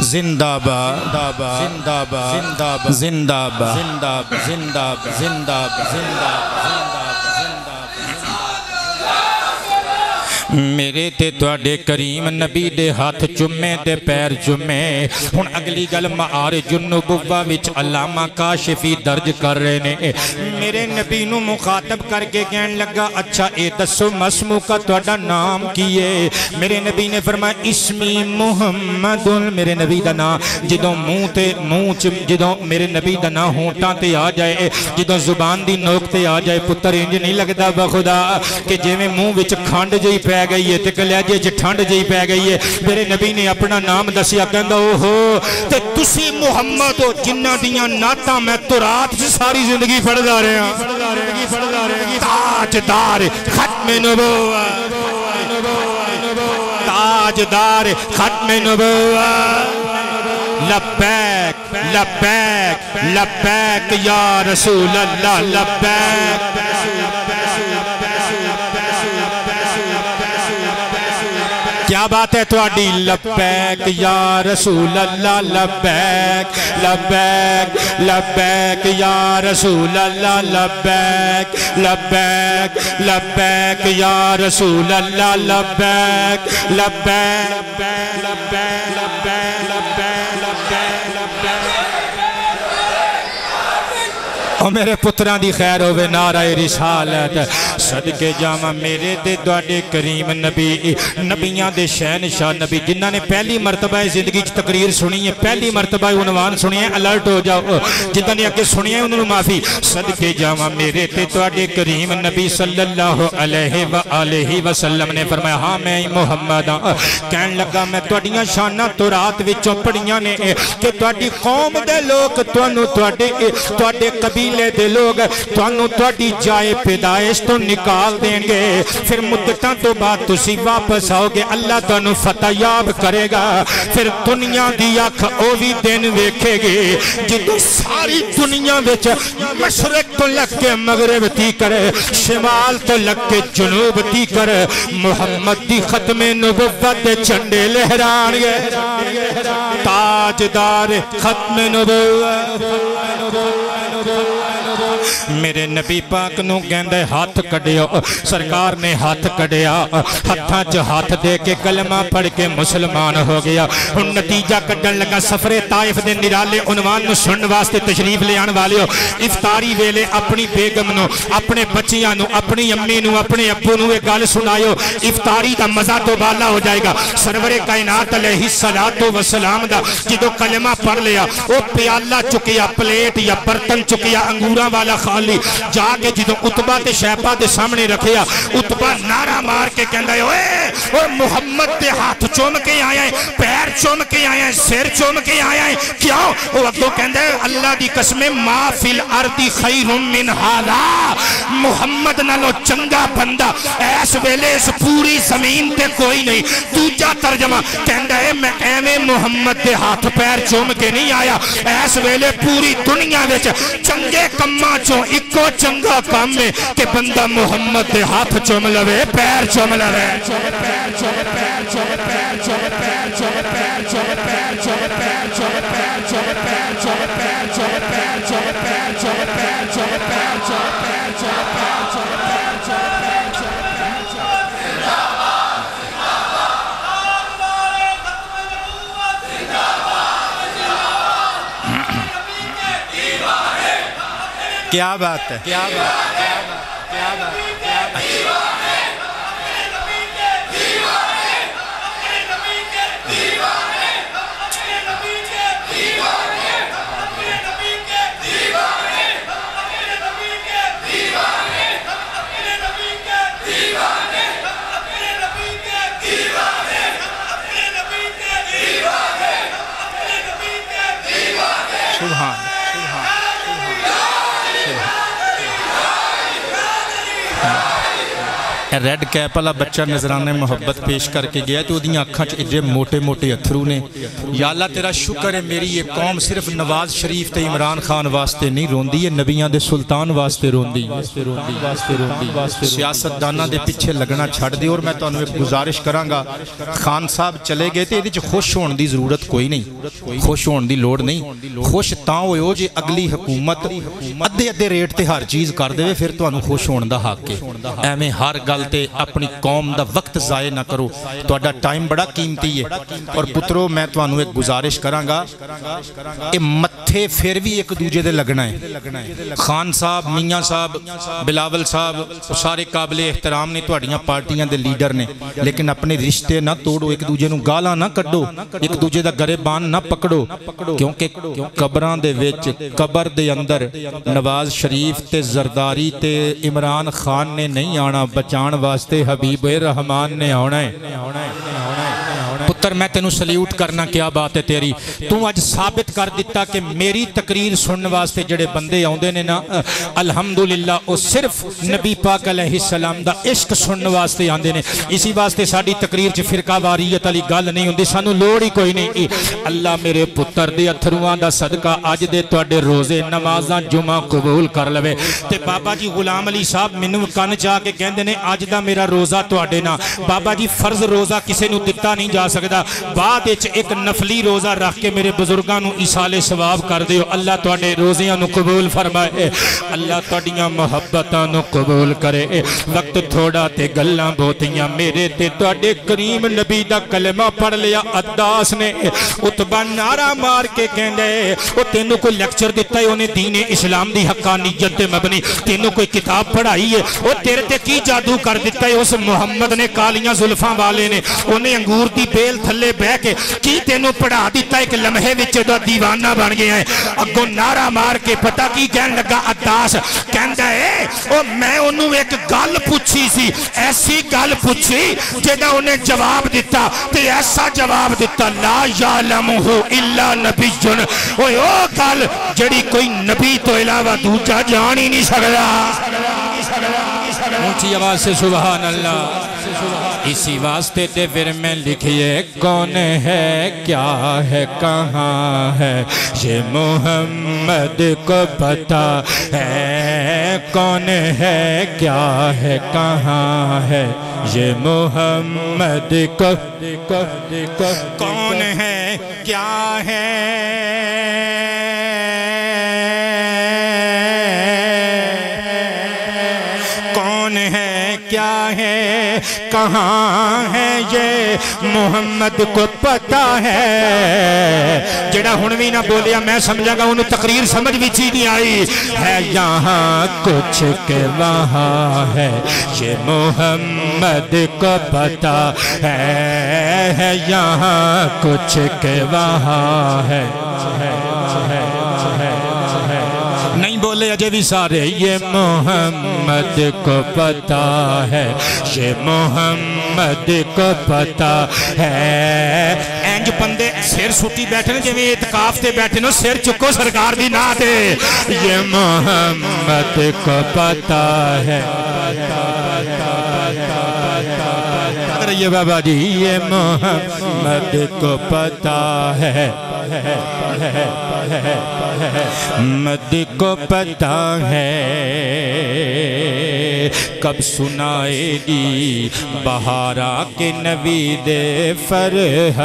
زندہ باد زندہ باد زندہ باد زندہ باد زندہ باد زندہ باد زندہ میرے تے تواڈے کریم نبی دے ہاتھ چومے تے پیر چومے ہن اگلی گل معارج النبوہ وچ علامہ کاشفی درج کر رہے نے میرے نبی نو مخاطب کر کے کہن لگا اچھا اے دسو مسمو کا تواڈا نام کی ہے میرے نبی نے فرمایا اسمی محمد میرے نبی دا نام جدوں منہ جدوں میرے نبی دا نام ہونٹاں تے آ جائے جدوں زبان دی نوک تے آ جائے پتر انج نہیں لگدا بخدا کہ جویں منہ وچ کھنڈ جئی پے گئی ہے تے کلیجے چ ٹھنڈ جئی پے گئی ہے میرے نبی نے اپنا نام دسیا کہندا اوہو تے تسی محمد ہو جنہاں دیاں نعتاں میں تورات سے ساری زندگی پڑھدا رہا تاجدار ختم نبوت تاجدار ختم نبوت لبیک لبیک لبیک یا رسول اللہ لبیک کیا بات ہے تواڈی لبیک یا رسول اللہ لبیک لبیک لبیک یا رسول اللہ لبیک لبیک لبیک یا رسول اللہ لبیک لبیک لبیک اور میرے پتران دی خیر ہوئے نعرہ رسالت صدقے جامع میرے دے دوڑے کریم نبی نبیان دے شہنشاہ نبی جنہاں نے پہلی مرتبہ زندگی تقریر سنی ہے پہلی مرتبہ عنوان سنی ہے الرٹ ہو جاؤ جنہاں نے اکے سنی ہے انہوں معافی صدقے جامع میرے دے دوڑے کریم نبی صلی اللہ علیہ وآلہ وسلم نے فرمایا ہاں میں محمد کہن لگا میں توڑیاں شانہ تو رات وچوں پڑیاں نے کہ توڑی قوم دے لوگ توڑے قبیل لے دے لوگ توانو توڑی جائے پیدائش تو نکال دیں گے پھر مدتاں تو بعد تسی واپس آؤ گے اللہ توانو فتح یاب کرے گا پھر دنیا دی آنکھ اووی دن ویکھے گے جدو ساری دنیا وچ مشرق تو لگ کے مغرب تی کرے شمال تو لگ کے جنوب تی کرے محمد دی ختم نبوت چنڈے لہران گے تاجدار ختم نبوت میرے نبی پاک نو گیندے ہاتھ کڑیو سرکار نے ہاتھ کڑیا ہتھاں چ ہاتھ دے کے کلمہ پڑھ کے مسلمان ہو گیا ہن نتیجہ کڈن لگا سفر طائف دے نرالے عنوان نو سنن واسطے تشریف لے آن والیو افطاری ویلے اپنی بیگم نو اپنے بچیاں نو اپنی امی نو اپنے ابو نو ایک گل سنایو افطاری دا مزہ تو بالا ہو جائے گا سرور کائنات علیہ السلام دا جدو کلمہ پڑھ لیا او پیالہ چکیا پلیٹ یا برتن چکیا انگوراں والا خالی جا کے جدو عتبہ تے شیپہ دے سامنے رکھیا عتبہ نعرہ مار کے کہندہ ہے اوہ محمد دے ہاتھ چوم کے آیا ہے پیر چوم کے آیا ہے سر چوم کے آیا ہے کیوں وہ اگو کہندہ ہے اللہ دی قسم ما فی الارض خیر من ھذا محمد نالو چنگا بندہ ایس ویلے اس پوری زمین تے کوئی نہیں دوجا ترجمہ کہندہ ہے میں ایویں محمد دے ہاتھ پیر چوم کے نہیں آیا ایس ویلے پوری دنیا وچ چنگے کماں چوں اکو چنگا کام میں کہ بندہ محمد دے ہاتھ چوم لوے پیر چوم لوے کیا بات ہے کیا بات ہے ریڈ کیپ والا بچہ نظرانہ محبت پیش کر کے گیا تو وہ اکھاں چ ایڈے موٹے موٹے اتھرو نے. یا اللہ تیرا شکر ہے میری یہ قوم صرف نواز شریف تے عمران خان واسطے نہیں روندی ہے، نبیاں دے سلطان واسطے روندی. سیاست داناں دے پیچھے لگنا چھڑ دے. اور میں تانوں ایک گزارش کراں گا، خان صاحب چلے گئے تے ایدے چ خوش ہون دی ضرورت کوئی نہیں، خوش ہون دی لوڑ نہیں. خوش تاں ہوئے ہو جے اگلی حکومت ادھے ریٹ تے ہر چیز کر دے، پھر تانوں خوش ہون دا حق ہے. ایویں ہر گل تے اپنی قوم دا وقت ضائع نہ کرو، تہاڈا ٹائم بڑا قیمتی ہے. اور پترو میں تانوں ایک گزارش کراں گا، اے متھے پھر بھی ایک دوجے دے لگنا ہے. خان صاحب، میاں صاحب، بلاول صاحب سارے قابل احترام نے، تہاڈیاں پارٹیاں دے لیڈر نے، لیکن اپنے رشتے نہ توڑو، ایک دوجے نوں گالاں نہ کڈو، ایک دوجے دا گریبان نہ پکڑو. کیونکہ قبراں دے وچ قبر دے اندر نواز شریف تے زرداری تے عمران خان نے نہیں آنا، بچان واسطے حبیب رحمان نے آنا ہے. پتر میں تینوں سلیوٹ کرنا، کیا بات ہے تیری. تو آج ثابت کر دیتا کہ میری تقریر سننے واسطے جڑے بندے آؤندے نے نا، الحمدللہ وہ صرف نبی پاک علیہ السلام دا عشق سننے واسطے آندے نے. اسی واسطے ساڑی تقریر چ فرقہ واریت علی گل نہیں ہوندی، سانو لوڑ ہی کوئی نہیں. اللہ میرے پتر دے اتھرواں دا صدقہ اج دے تواڈے روزے نمازاں جمعہ قبول کر لوے. تے بابا جی غلام علی صاحب مینوں کن چا کے کہندے نے اج دا میرا روزہ تواڈے نا. بابا جی فرض روزہ کسے نوں دتا نہیں جا سکدا، بعد وچ ایک نفلی روزہ رکھ کے میرے بزرگاں نوں ایصال ثواب کر دیو. اللہ تواڈے روزیاں نوں قبول فرمائے، اللہ تواڈیاں محبتاں نوں قبول کرے. وقت تھوڑا تے گلاں بہتیاں، میرے تے تواڈے کریم نبی دا کلمہ پڑھ لیا. عداس نے عتبہ نعرہ مار کے کہندے او تینوں کوئی لیکچر دتا ہے اونے دین اسلام دی حقانیت تے مبنی، تینوں کوئی کتاب پڑھائی ہے، او تیرے تے کی جادو کر دیتا ہے اس محمد نے کالیاں زلفاں والے نے، انہیں انگور دی بیل تھلے بہ کے کی تینوں پڑھا دیتا ہے کہ لمحے وچ دا دیوانہ بن گیا ہے. اگوں نعرہ مار کے پتہ کی کہن لگا عداس، کہندا ہے او میں انہوں ایک گل پوچھی سی، ایسی گل پوچھی جہاں انہیں جواب دیتا تے ایسا جواب دیتا لا یعلمہ الا نبی. اوے او گل جڑی کوئی نبی تو علاوہ دوجا جان ہی نہیں سکدا. اونچی آواز سے سبحان اللہ. اسی واسطے تے پھر میں لکھیے کون ہے کیا ہے کہاں ہے یہ محمد کو پتہ ہے. کون ہے کیا ہے کہاں ہے یہ محمد کو، کون ہے کیا ہے کیا ہے کہاں ہے یہ محمد کو پتہ ہے. جڑا ہنوی نہ بولیا میں سمجھا گا انہوں تقریر سمجھ بھی چیز نہیں آئی. ہے یہاں کچھ کہ وہاں ہے یہ محمد کو پتہ ہے یہاں کچھ کہ وہاں ہے. نہیں بولے اجے بھی سارے یہ محمد کو پتہ ہے یہ محمد کو پتہ ہے. اینج بندے سر سٹی بیٹھے نے جویں اعتکاف تے بیٹھے نے سر چکو سرکار دی نعت ہے. یہ محمد کو پتہ ہے. یہ بابا جی یہ محمد کو پتہ ہے، محمد کو پتہ ہے. کب سنائے گی بہارا کے نوید فرحت،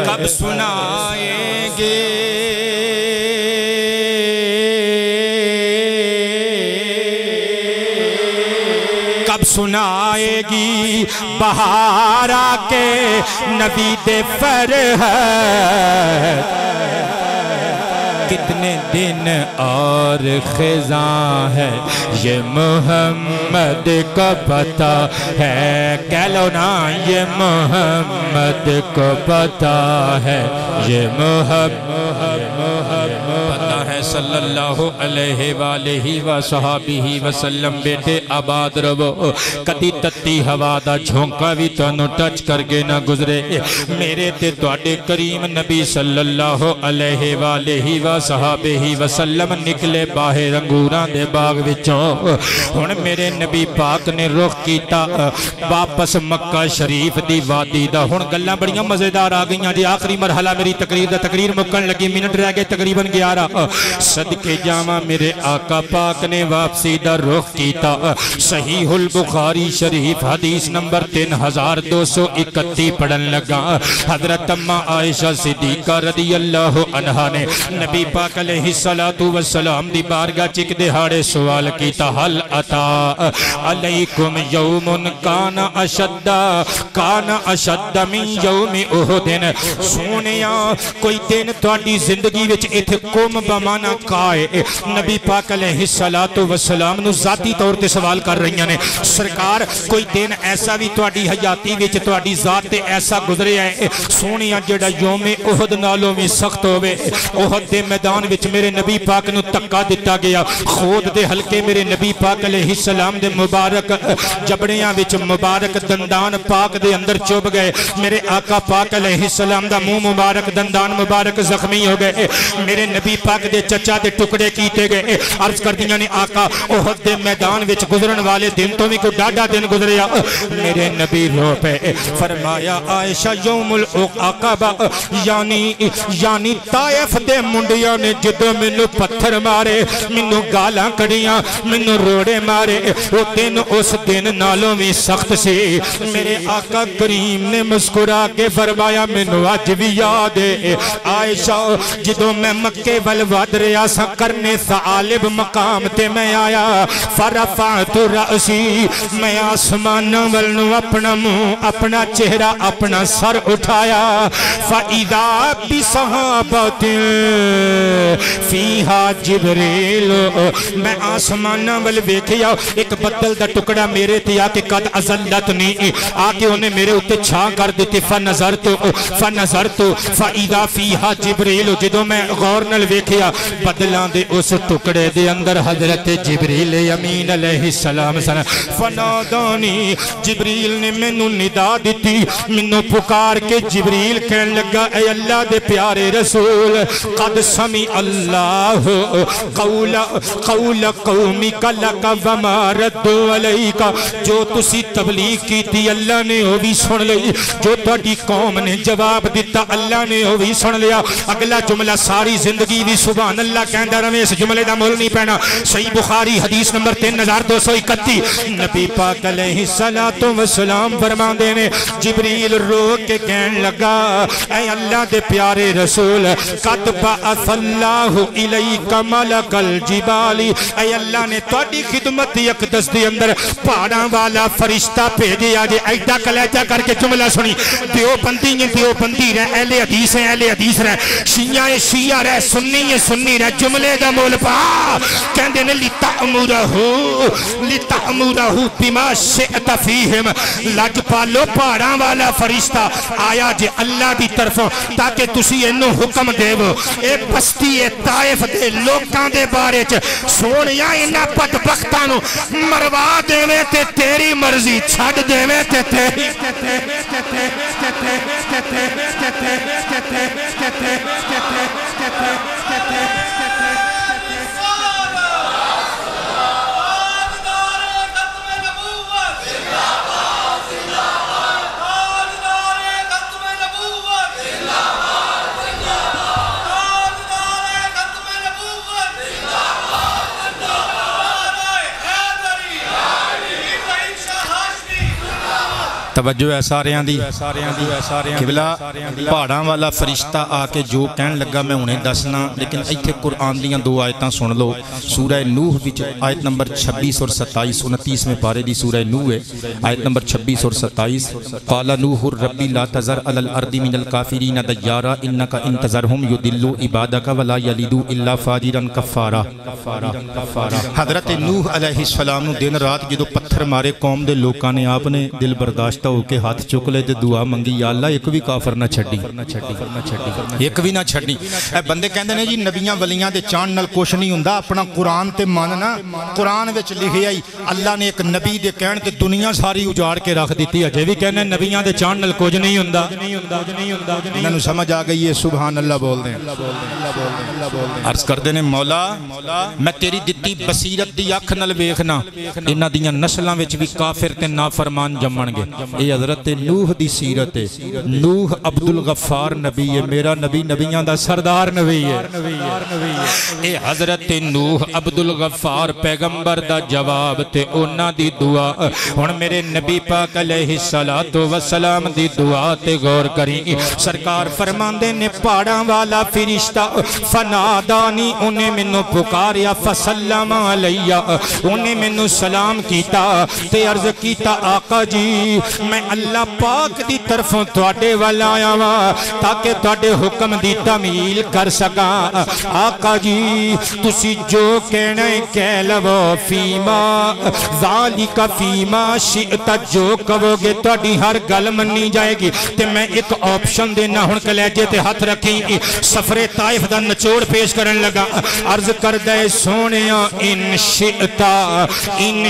کب سنائے گے سنائے گی بہارا کے نوید فرحت. کتنے دن اور خزاں ہے یہ محمد کو پتہ ہے. کہہ لو نا یہ محمد کو پتہ ہے یہ محمد پتہ ہے صلی اللہ علیہ وآلہ وصحابہ وسلم بیٹے آباد رہو کدی تتی ہوا دا جھونکا بھی تانوں ٹچ کر کے نہ گزرے میرے تے تواڈے کریم نبی صلی اللہ علیہ وآلہ وصحابہ وسلم نکلے باہر انگوراں دے باغ وچوں ہن میرے نبی پاک نے رخ کیتا واپس مکہ شریف دی وادی دا ہن گلاں بڑیاں مزیدار آ گئیاں جی آخری مرحلہ میری تقریر دا تقریر مکن لگی منٹ رہ گئے تقریباً 11 صدقے جاواں میرے آقا پاک نے واپسی دا رخ کیتا صحیح البخاری شریف حدیث نمبر 3231 پڑھن لگا حضرت اماں عائشہ صدیقہ رضی اللہ عنہ نے نبی پاک علیہ السلام دی بارگاہ چک دہاڑے سوال کیتا حل عطا علیکم یوم کان اشد من یوم احد سونیا کوئی دن تواڈی زندگی وچ ایتھے قوم بمانا کائے نبی پاک علیہ السلام نو ذاتی طور تے سوال کر رہی ہیں سرکار کوئی دن ایسا بھی تواڈی حیاتی وچ تواڈی ذات تے ایسا گزرے ہے سونیا جڑا یوم احد نالوں بھی سخت ہوئے احد دے میدان وچ میرے نبی پاک نو تکا دیتا گیا خود دے حلقے میرے نبی پاک علیہ السلام دے مبارک جبڑیاں وچ مبارک دندان پاک دے اندر چوب گئے میرے آقا پاک علیہ السلام دا منہ مبارک دندان مبارک زخمی ہو گئے میرے نبی پاک دے چچا دے ٹکڑے کیتے گئے عرض کر دیا نے آقا احد دے میدان وچ گزرن والے دن تو بھی کوئی ڈاڈا دن گزریا میرے نبی رو پہ فرمایا عائشہ یوم العقبہ یعنی طائف دے منڈیاں نے جدو منو پتھر مارے منو گالاں کڑیاں منو روڑے مارے وہ دن اس دن نالوں بھی سخت سے میرے آقا کریم نے مسکرا کے فرمایا منو آج بھی یاد ہے عائشہ جدو میں مکے والواد ریاسہ کرنے ثعالب مقام تے میں آیا فرفعت رأسی میں آسمان والنو اپنا منہ اپنا چہرہ اپنا سر اٹھایا فَإِذَا بِصَحَابَةٍ فِيهَا جِبْرِيلُ میں آسمان وال ویکھیا ایک بدل دا ٹکڑا میرے تے آکے قد ازلتنی آکے انہیں میرے اتے چھاں کر دیتے فَنَظَرْتُ فَإِذَا فِيهَا جِبْرِيلُ جدو میں غور نل ویکھیا بدلان دے اس ٹکڑے دے اندر حضرت جبریل امین علیہ السلام فنادانی جبریل نے مینوں ندا دیتی مینوں پکار کے جبریل کہن لگا اے اللہ دے پیارے رسول قد سمی اللہ قول قومک لک وما رد علیک جو تسی تبلیغ کی تھی اللہ نے وہ بھی سن لئی جو تہاڈی قوم نے جواب دیتا اللہ نے وہ بھی سن لیا اگلا جملہ ساری زندگی بھی سبحان اللہ کہندا رہے اس جملے دا مول نہیں پینا صحیح بخاری حدیث نمبر 3231 نبی پاک علیہ السلام فرماندے نے جبریل رو کے کہن لگا اے اللہ دے پیارے رسول قد بعث اللہ الیک ملک الجبال اے اللہ نے تہاڈی خدمت اقدس دے اندر پہاڑاں والا فرشتہ بھیجیا جے ایڈا کلیجہ کر کے جملہ سنی دیوبندی رہ اہل حدیث رہ شیعہ رہ سنی رہ جملے دا مول پا کہندے نے لِتَعْمُرَهُ بِمَا شِئْتَ فِيهِمْ لگ پالو پہاڑاں والا فرشتہ آیا جے اللہ دی طرفوں تاکہ تسی انہوں حکم دے وہ اے بستی اے طائف دے لوکاں دے بارے سونیا انہاں بدبختانوں مروا دے میں تے تیری مرضی چھڑ دے میں تے تیری توجہ ہے ساریاں دی قبلہ پہاڑاں والا فرشتہ آکے جو کہن لگا میں انہیں دسنا لیکن ایتھے قرآن دیاں دو آیتاں سن لو سورہ نوح وچ آیت نمبر 26 اور 27 29 میں پارے دی سورہ نوح ہے آیت نمبر 26 اور 27 قال نوح ربی لا تذر علی الارض من الکافرین دیارا انکا انتظرہم یدلو عبادک ولا یلیدو الا فاجرا کفارا حضرت نوح علیہ السلام دن رات جدو پتھر مارے قوم دے لوکاں نے آپ نے دل برداشت تو کے ہاتھ چک لے تے دعا منگی یا اللہ ایک بھی کافر نہ چھڈی ایک بھی نہ چھڈی اے بندے کہندے نے جی نبیاں ولیاں دے چان نال کچھ نہیں ہوندا اپنا قرآن تے ماننا قرآن وچ لکھیا ہی اللہ نے ایک نبی دے کہن تے دنیا ساری اجاڑ کے رکھ دیتی اجے بھی کہنے نبیاں دے چان نال کچھ نہیں ہوندا انہاں نوں سمجھ آ گئی ہے سبحان اللہ بول دیں عرض کردے نے مولا میں تیری دتی بصیرت دی اکھ نال ویکھنا انہاں دیاں نسلاں وچ بھی کافر تے نافرمان جمن گے اے حضرت نوح دی سیرت ہے نوح عبد الغفار نبی ہے میرا نبی نبیاں دا سردار نبی ہے اے حضرت نوح عبد الغفار پیغمبر دا جواب تے انہاں دی دعا ہن میرے نبی پاک علیہ السلام دی دعا تے غور کریں سرکار فرماندے نے پہاڑاں والا فرشتہ فنادانی انہیں منو پکاریا فسلم علیہ انہیں منو سلام کیتا تے عرض کیتا آقا جی میں اللہ پاک دی طرفوں تواڈے والا آیا وا تاکہ تواڈے حکم دی تعمیل کر سکاں آقا جی تسی جو کہنا ہے کہہ لو فیما ذالک فیما شئت جو کہو گے تواڈی ہر گل منی جائے گی تے میں ایک آپشن دینا ہن کلیجے تے ہاتھ رکھیں سفر طائف دا نچوڑ پیش کرن لگا عرض کر دے سونیا ان شئتا ان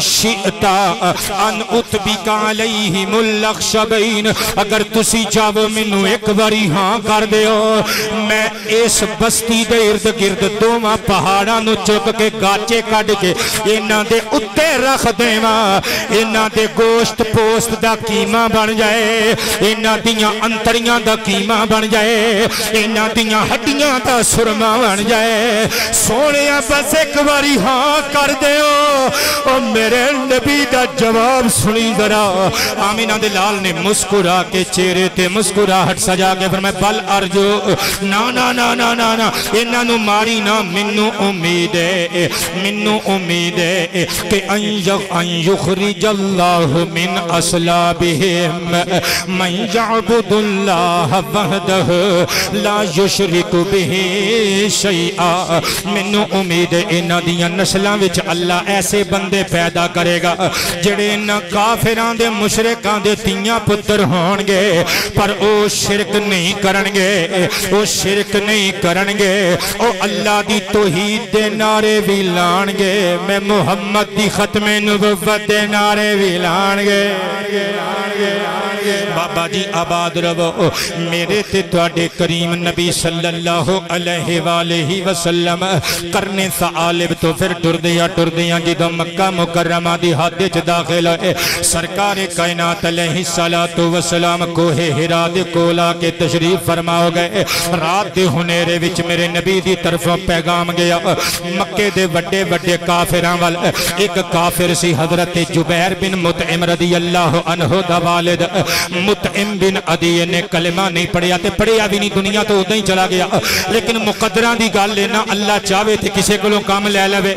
اتبک علیہم الاخشبین اگر تسی چاہو منو ایک باری ہاں کر دیو میں اس بستی دے ارد گرد دوواں پہاڑاں نو چک کے گاچے کڈ کے انہاں دے اتے رکھ دیواں انہاں دے گوشت پوست دا قیمہ بن جائے انہاں دیاں انتریاں دا قیمہ بن جائے انہاں دیاں ہڈیاں دا سرما بن جائے سونیا بس ایک باری ہاں کر دیو او میرے نبی دا جواب سنی ذرا آمینہ دے لال نے مسکرا کے چہرے تے مسکراہٹ سجا کے فرمایا بل ارجو نا نا نا نا نا نا انہاں نو ماری نا منو امید ہے کہ ان یخرج اللہ من اصلابہم من یعبد اللہ وحدہ لا یشرک بہ شیئا منو امید ہے انہاں دیاں نسلاں وچ اللہ ایسے بندے پیدا کرے گا جڑے انہاں کافران دے مشرکان دے تیاں پتر ہون گے پر او شرک نہیں کرن گے او اللہ دی توحید دے نعرے بھی لان گے میں محمد دی ختم نبوت دے نعرے بھی لان گے بابا جی آباد رہو میرے تے تواڈے کریم نبی صلی اللہ علیہ وآلہ وسلم کرنے ثعالب تو پھر ٹردیاں جدو مکہ مکرمہ دی حد وچ داخل ہے سرکار کائنات علیہ السلام کوہ ہرا دے کولا کے تشریف فرماؤ گئے رات دے ہنیرے وچ میرے نبی دی طرفوں پیغام گیا مکے دے وڈے وڈے کافراں وال ایک کافر سی حضرت جبیر بن مطعم رضی اللہ عنہ دا والد مطعم بن عدی نے کلمہ نہیں پڑھیا تے پڑھیا بھی نہیں دنیا تو ادھا ہی چلا گیا لیکن مقدران دی گال لینا اللہ چاہوے تھے کسے کلوں کام لے لوے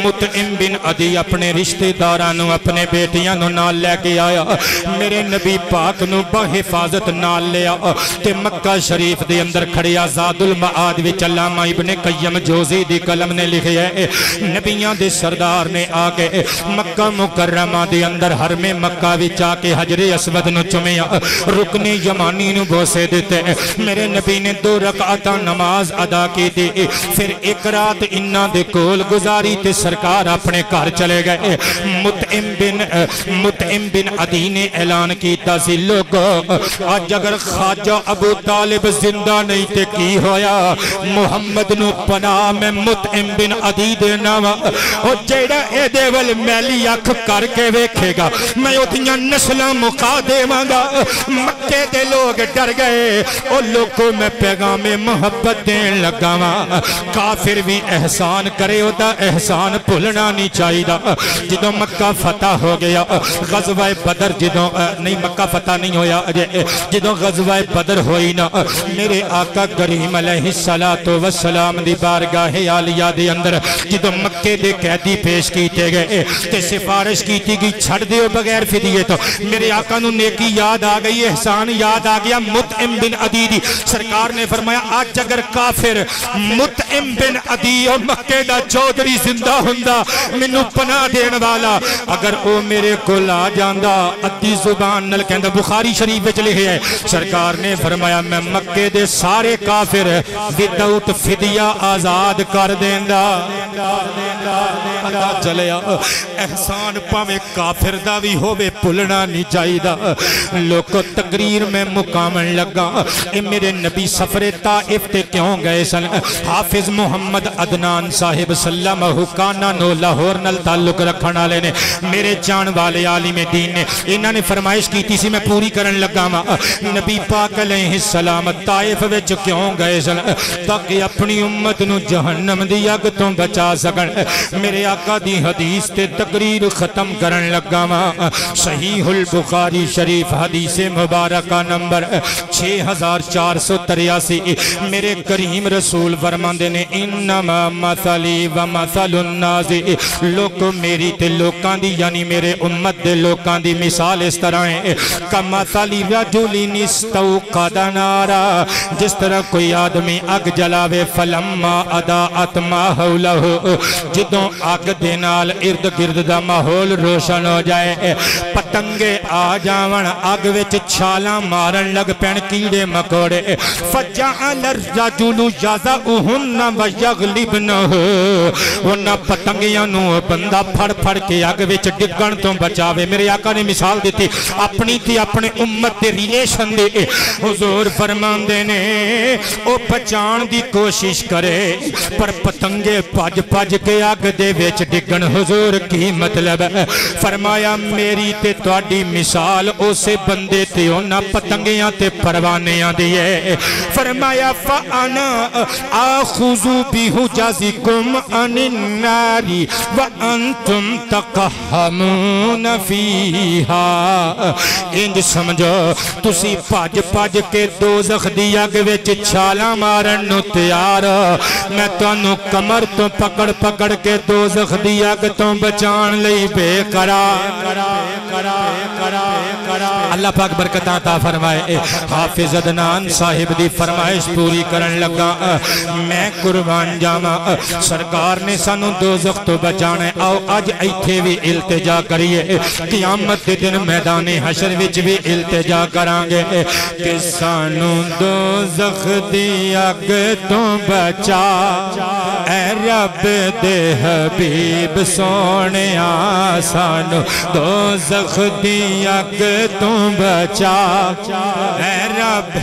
مطعم بن عدی اپنے رشتہ دارانوں اپنے بیٹیاں نو نال لے کے آیا میرے نبی پاک نو بحفاظت نال لیا تے مکہ شریف دے اندر کھڑیا زاد المعاد وچ علامہ ابن قیم جوزی دی قلم نے لکھے ہے نبیاں دے سردار نے آگے مکہ مکرمہ دے اندر حرم مکہ وچ آ کے حجر اسود نو چمیا رکن یمانی نو بوسے دیتے میرے نبی نے 2 رکعتاں نماز ادا کی دی پھر ایک رات انہاں دے کول گزاری تے سرکار اپنے گھر چلے گئے مطعم بن عدی نے اعلان کیتا سی لوگو آج اگر خواجہ ابو طالب زندہ نہیں تے کی ہویا محمد نو پناہ میں مطعم بن عدی دینا اور جیڑا اے دیول میلی اکھ کر کے ویکھے گا میں اتنیاں نسلہ مقا دے مانگا مکے دے لوگ ڈر گئے اور لوگوں میں پیغام محبت دین لگا کافر بھی احسان کرے ہوتا احسان بھولنا نہیں چاہیے جدو مکہ فتح ہو گیا غزوہ بدر جدو نہیں مکہ فتح نہیں ہویا جدو غزوہ بدر ہوئی نا میرے آقا کریم علیہ السلام دی بارگاہ عالیہ دے اندر جدو مکے دے قیدی پیش کیتے گئے تے سفارش کیتی گئی چھڑ دیو بغیر فدیے تو میرے آقا نو نیکی یاد آ گئی احسان یاد آ گیا مطعم بن عدی دی سرکار نے فرمایا آج اگر کافر مطعم بن عدی اور مکے دا چودری زندہ ہندہ منو پناہ دین والا اگر او میرے میرے کو لا جاندہ ادھی زبان نل کہندہ بخاری شریف وچ لکھیا ہے سرکار نے فرمایا میں مکے دے سارے کافر وداؤٹ فدیہ آزاد کر دیندہ پتہ چلیا احسان پاوے کافر دا بھی ہووے پلنا نہیں چاہی دا لوگوں تقریر میں مقامن لگا اے میرے نبی سفر طائف تے کیوں گئے سن حافظ محمد عدنان صاحب سلمہ حکانہ نو لاہور نل تعلق رکھنا لینے میرے جان والے عالم دین نے انہاں نے فرمائش کی تھی سی میں پوری کرن لگا نبی پاک علیہ السلام طائف وچ کیوں گئے سن تاکہ اپنی امت نو جہنم دی اگ تو بچا سکن میرے آقا دی حدیث تے تقریر ختم کرن لگا صحیح البخاری شریف حدیث مبارکہ نمبر 6483 میرے کریم رسول فرماندے نے انما مثلی و مثل الناس لوگ میری تے لوکاں دی یعنی میرے امت دے لوکاں دی مثال اس طرح ہے کمثلی رجل استوقد نارا جس طرح کوئی آدمی اگ جلاوے فلما اضاءت ما حولہ جدوں اگ دے نال ارد گرد دا ماحول روشن ہو جائے پتنگے آ جاون اگ وچ چھالاں مارن لگ پین کیڑے مکوڑے فجعل الرجل یضعهن ویغلبنہ انہاں پتنگیاں نو بندہ پھڑ پھڑ کے اگ وچ ڈگن تو بچاوے میرے آقا نے مثال دیتی اپنی تھی اپنے امت دے ریلیشن دے حضور فرماندے نے او بچان دی کوشش کرے پر پتنگے پج پج کے اگ دے وچ ڈگن حضور کی مطلب فرمایا میری تے تواڈی مثال اسے بندے تے انہاں پتنگیاں تے پروانیاں دی ہے فرمایا فانا آخذ بحجزکم عن النار وانتم تقہمون فیہا انج سمجھو تسی پاج پاج کے دوزخ دی اگ وچ چھالاں مارن نو تیار میں تانوں کمر تو پکڑ پکڑ کے دوزخ دی اگ تو بچان لئی بے قرار اللہ پاک برکت عطا فرمائے حافظ عدنان صاحب دی فرمائش پوری کرن لگا میں قربان جاواں سرکار نے سانو دوزخ تو بچانا آؤ اج ایتھے بھی التجا کریے قیامت دے دن میدان حشر وچ بھی التجا کرانگے کہ سانو دوزخ دی اگ تو بچا اے رب دے حبیب سونیا سانو دوزخ دی اگ تو بچا اے رب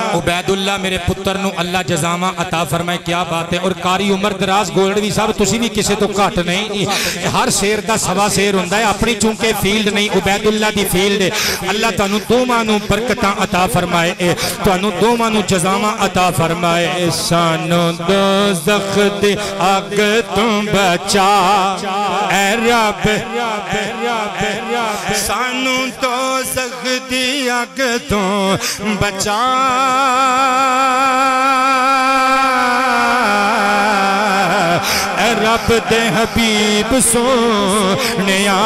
عبید اللہ میرے پتر نو اللہ جزامہ عطا فرمائے کیا بات ہے اور قاری عمر دراز گولڈوی صاحب تسی بھی کسے تو کٹ نہیں ہر شیر دا سوا شیر ہوندہ ہے اپنی چونکہ فیلڈ نہیں عبید اللہ دی فیلڈ ہے اللہ تانو دو مانو برکتاں عطا فرمائے تانو دو مانو جزامہ عطا فرمائے سانو دوزخ دی اگ تم بچا اے رب سانو دوزخ دی اگ تم بچا اے رب دے حبیب سونیا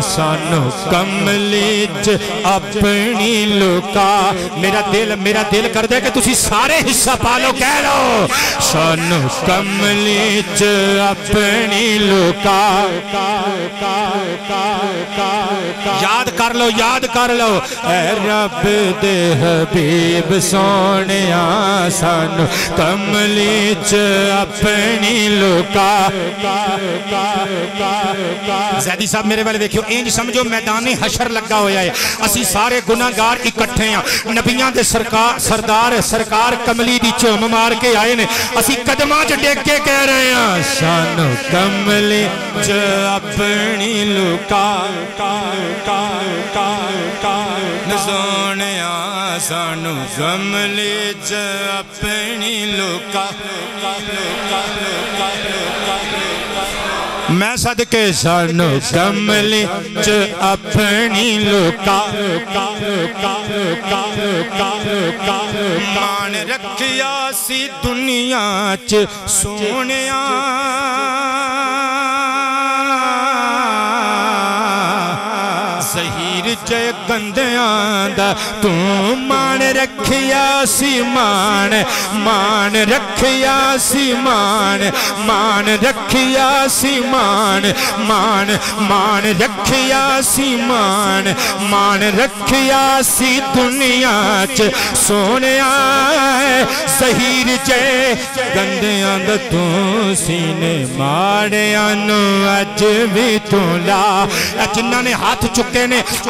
سانو کملیج اپنی لکا میرا دل کر دے کہ تسی سارے حصہ پالو کہہ لو سانو کملیج اپنی لکا یاد کر لو اے رب دے حبیب سونیا سانو کملیج اپنی لکا زیدی صاحب میرے والے دیکھو انج سمجھو میدان حشر لگا ہویا ہے اسی سارے گناہگار اکٹھے ہیں نبیان دے سرکار کملی دی چوم مار کے آئے نے اسی قدمہ جو ڈیک کے کہہ رہے ہیں سانو کملی جو اپنی لکا نزونیا سانو کملی جو اپنی لکا میں صدقے سانو کملی چ اپنی لکا مان رکھیا سی دنیا چ سونیا ظہیر ਜ਼ਹੀਰ ਚ ਗੰਦਿਆਂ ਦਾ ਤੂੰ ਮਾਣ ਰੱਖਿਆ ਸੀ ਮਾਣ ਮਾਣ ਰੱਖਿਆ ਸੀ ਮਾਣ ਮਾਣ ਰੱਖਿਆ ਸੀ ਮਾਣ ਮਾਣ ਮਾਣ ਰੱਖਿਆ ਸੀ ਮਾਣ ਮਾਣ ਰੱਖਿਆ ਸੀ ਦੁਨੀਆ ਚ ਸੋਹਣਿਆ ਜ਼ਹੀਰ ਚ ਗੰਦਿਆਂ ਦਾ ਤੂੰ ਸੀਨੇ ਮਾੜਿਆਂ ਨੂੰ ਅੱਜ ਵੀ ਤੂੰ ਲਾ ਜਿਨ੍ਹਾਂ ਨੇ ਹੱਥ ਚੁੱਕੇ ਨੇ